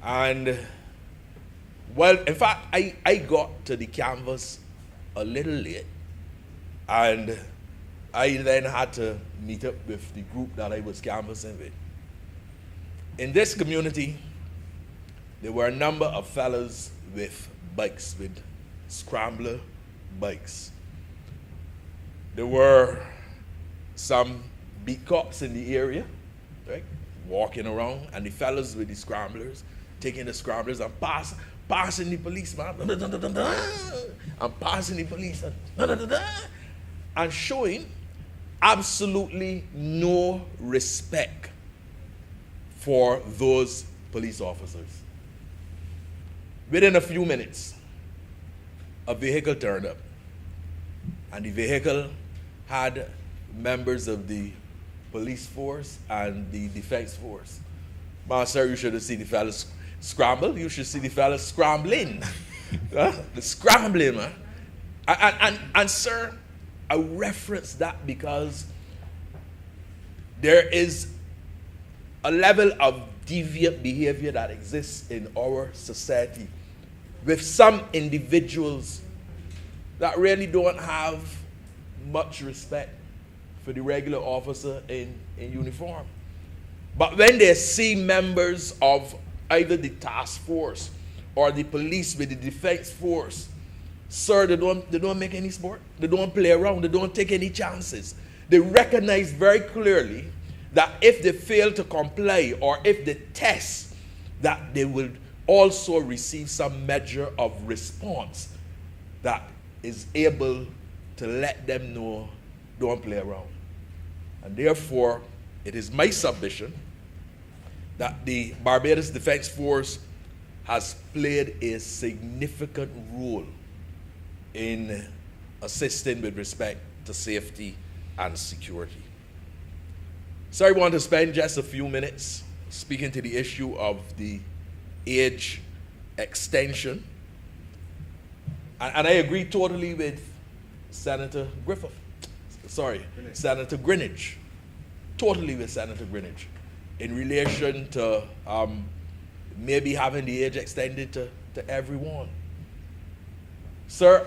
And, well, in fact, I got to the canvas a little late. And I then had to meet up with the group that I was canvassing with. In this community, there were a number of fellas with bikes, with scrambler bikes. There were some beat cops in the area, right, walking around, and the fellas with the scramblers, taking the scramblers and passing the policeman, and passing the police, and showing absolutely no respect for those police officers. Within a few minutes, a vehicle turned up, and the vehicle had members of the police force and the defense force. Man, sir, you should have seen the fellas scramble. You should see the fellas scrambling. The scrambling, man. And sir, I reference that because there is a level of deviant behavior that exists in our society with some individuals that really don't have much respect for the regular officer in uniform. But when they see members of either the task force or the police with the defense force, sir, they don't make any sport. They don't play around. They don't take any chances. They recognize very clearly that if they fail to comply or if they test, that they will also receive some measure of response that is able to let them know, don't play around. And therefore, it is my submission that the Barbados Defense Force has played a significant role in assisting with respect to safety and security. So I want to spend just a few minutes speaking to the issue of the age extension. And I agree totally with Senator Senator Greenidge. Totally with Senator Greenidge in relation to maybe having the age extended to everyone. Sir,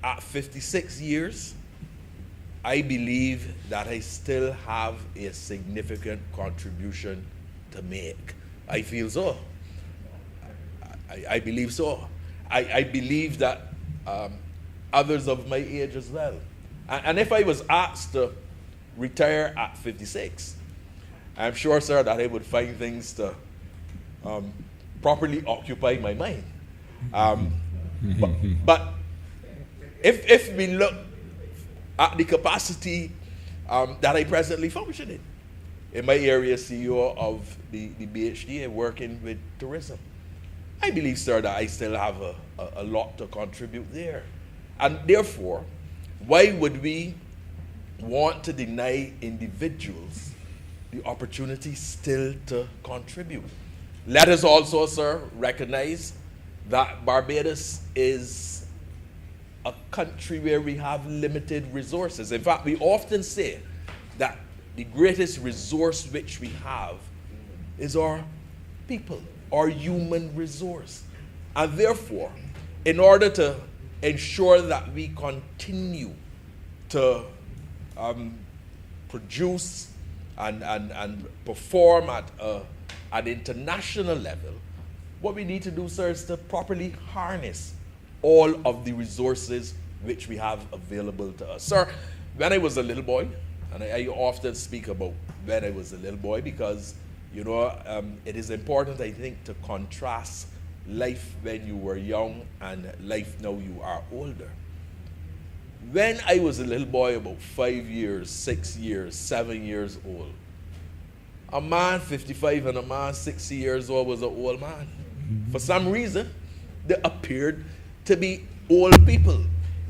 at 56 years, I believe that I still have a significant contribution to make. I feel so. I believe so. I believe that others of my age as well. And if I was asked to retire at 56, I'm sure, sir, that I would find things to properly occupy my mind. But if we look at the capacity that I presently function in my area, CEO of the BHD, working with tourism, I believe, sir, that I still have a lot to contribute there. And therefore, why would we want to deny individuals the opportunity still to contribute? Let us also, sir, recognize that Barbados is a country where we have limited resources. In fact, we often say that the greatest resource which we have is our people, our human resource. And therefore, in order to ensure that we continue to produce and perform at an international level, what we need to do, sir, is to properly harness all of the resources which we have available to us. Sir, when I was a little boy, and I often speak about when I was a little boy because, you know, it is important, I think, to contrast life when you were young and life now you are older. When I was a little boy, about 5 years, 6 years, 7 years old, a man 55 and a man 60 years old was an old man. For some reason, they appeared to be old people,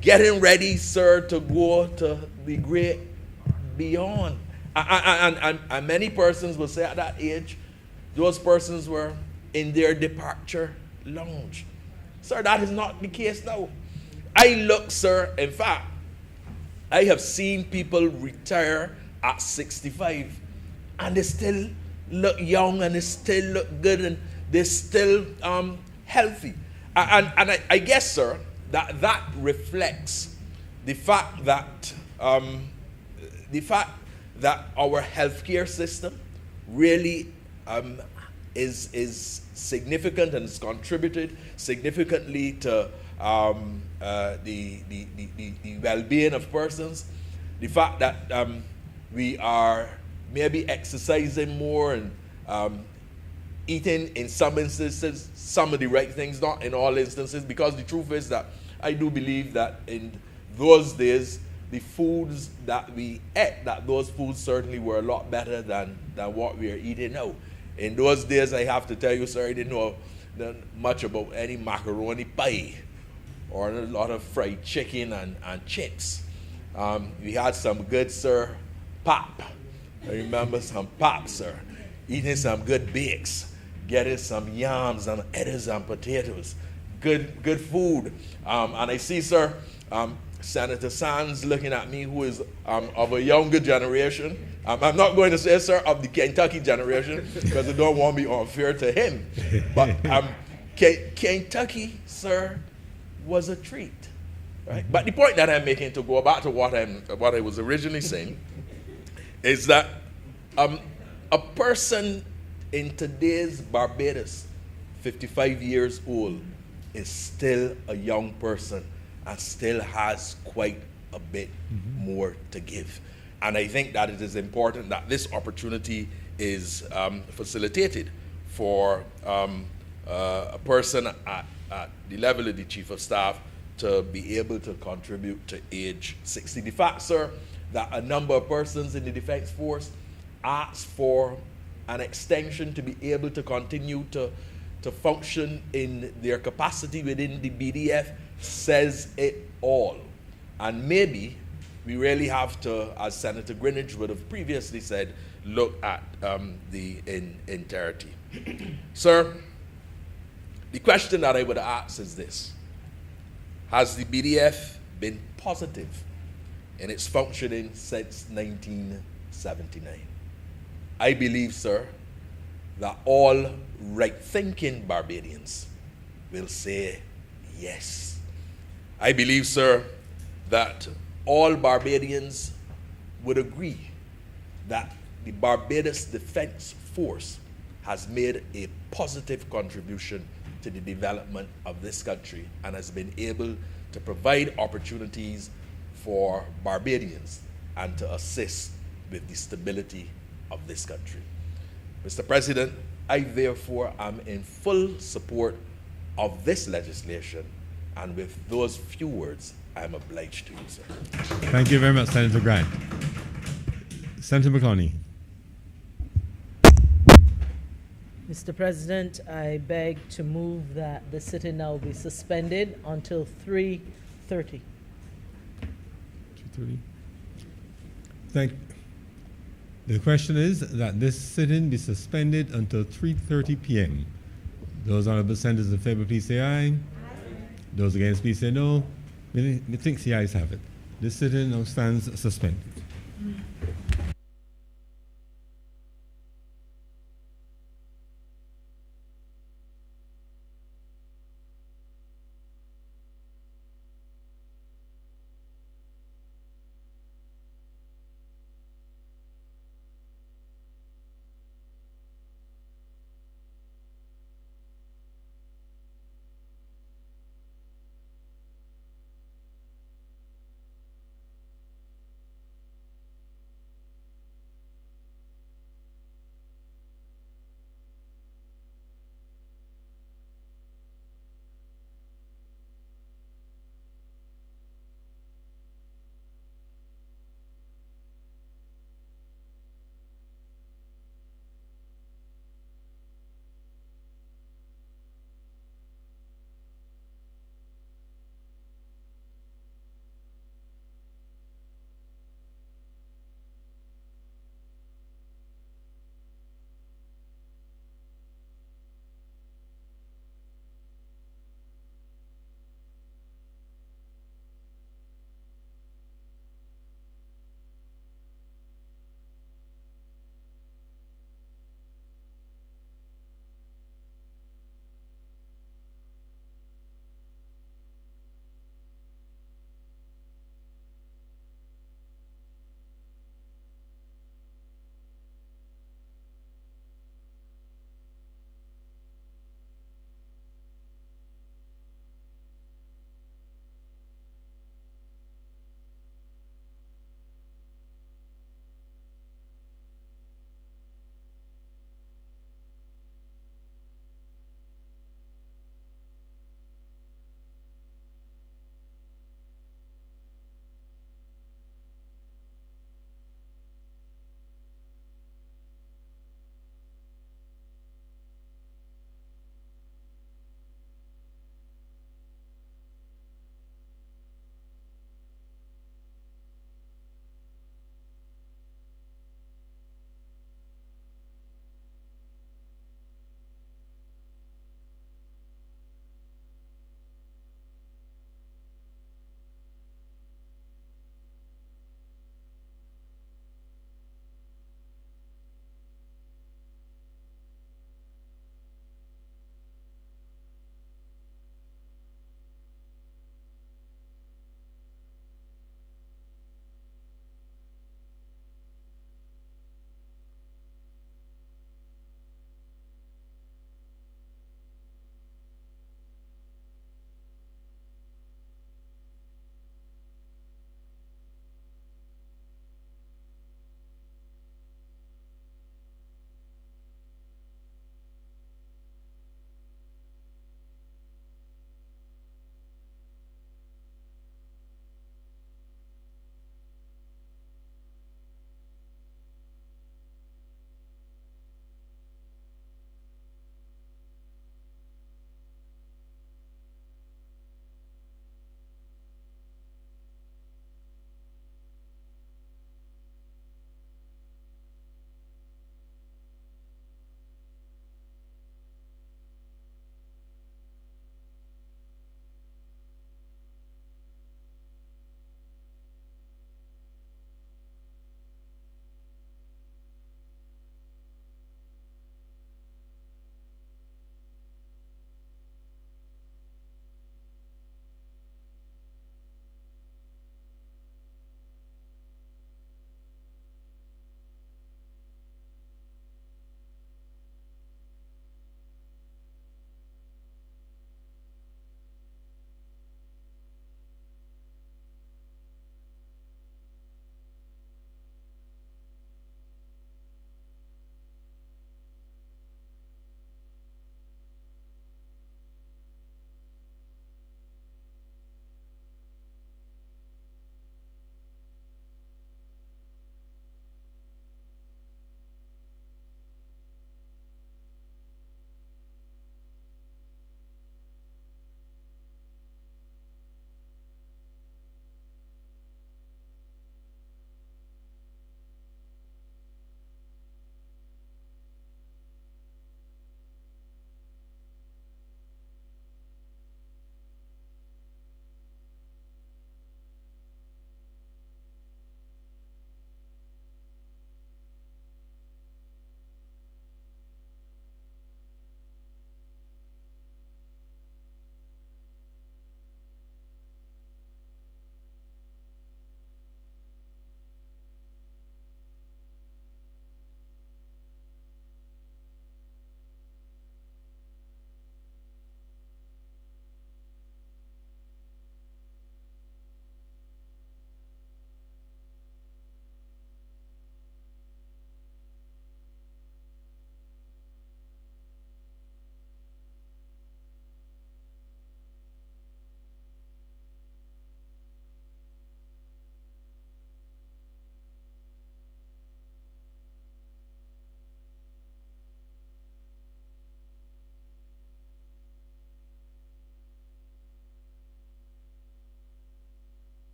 getting ready, sir, to go to the great beyond. And many persons will say at that age, those persons were in their departure lounge. Sir, that is not the case now. I look, sir, in fact, I have seen people retire at 65 and they still look young and they still look good and they're still healthy. And I guess, sir, that reflects the fact that our healthcare system really is significant and has contributed significantly to the well-being of persons. The fact that we are maybe exercising more and eating in some instances some of the right things, not in all instances, because the truth is that I do believe that in those days the foods that we ate, that those foods certainly were a lot better than what we are eating now. In those days, I have to tell you, sir, I didn't know much about any macaroni pie or a lot of fried chicken and chips. We had some good, sir, pap. I remember some pap, sir. Eating some good bakes, getting some yams and eddies and potatoes. Good food. And I see, sir, Senator Sands looking at me, who is of a younger generation. I'm not going to say, sir, of the Kentucky generation, because I don't want to be unfair to him. But Kentucky, sir, was a treat. Right? But the point that I'm making, to go back to what I was originally saying, is that a person in today's Barbados, 55 years old, is still a young person and still has quite a bit more to give. And I think that it is important that this opportunity is facilitated for a person at the level of the Chief of Staff to be able to contribute to age 60. The fact, sir, that a number of persons in the Defense Force asked for an extension to be able to continue to function in their capacity within the BDF says it all. And maybe we really have to, as Senator Greenidge would have previously said, look at the entirety. Sir, the question that I would ask is this: has the BDF been positive in its functioning since 1979? I believe, sir, that all right-thinking Barbadians will say yes. I believe, sir, that all Barbadians would agree that the Barbados Defense Force has made a positive contribution to the development of this country and has been able to provide opportunities for Barbadians and to assist with the stability of this country. Mr. President, I therefore am in full support of this legislation, and with those few words, I am obliged to you, sir.
Thank you very much, Senator Grant. Senator McCloskey.
Mr. President, I beg to move that the sitting now be suspended until 3:30.
2:30. The question is that this sitting be suspended until 3:30 p.m. Those honorable senators in favor, please say aye. Aye. Those against, please say no. Methinks the ayes have it. This sitting now stands suspended.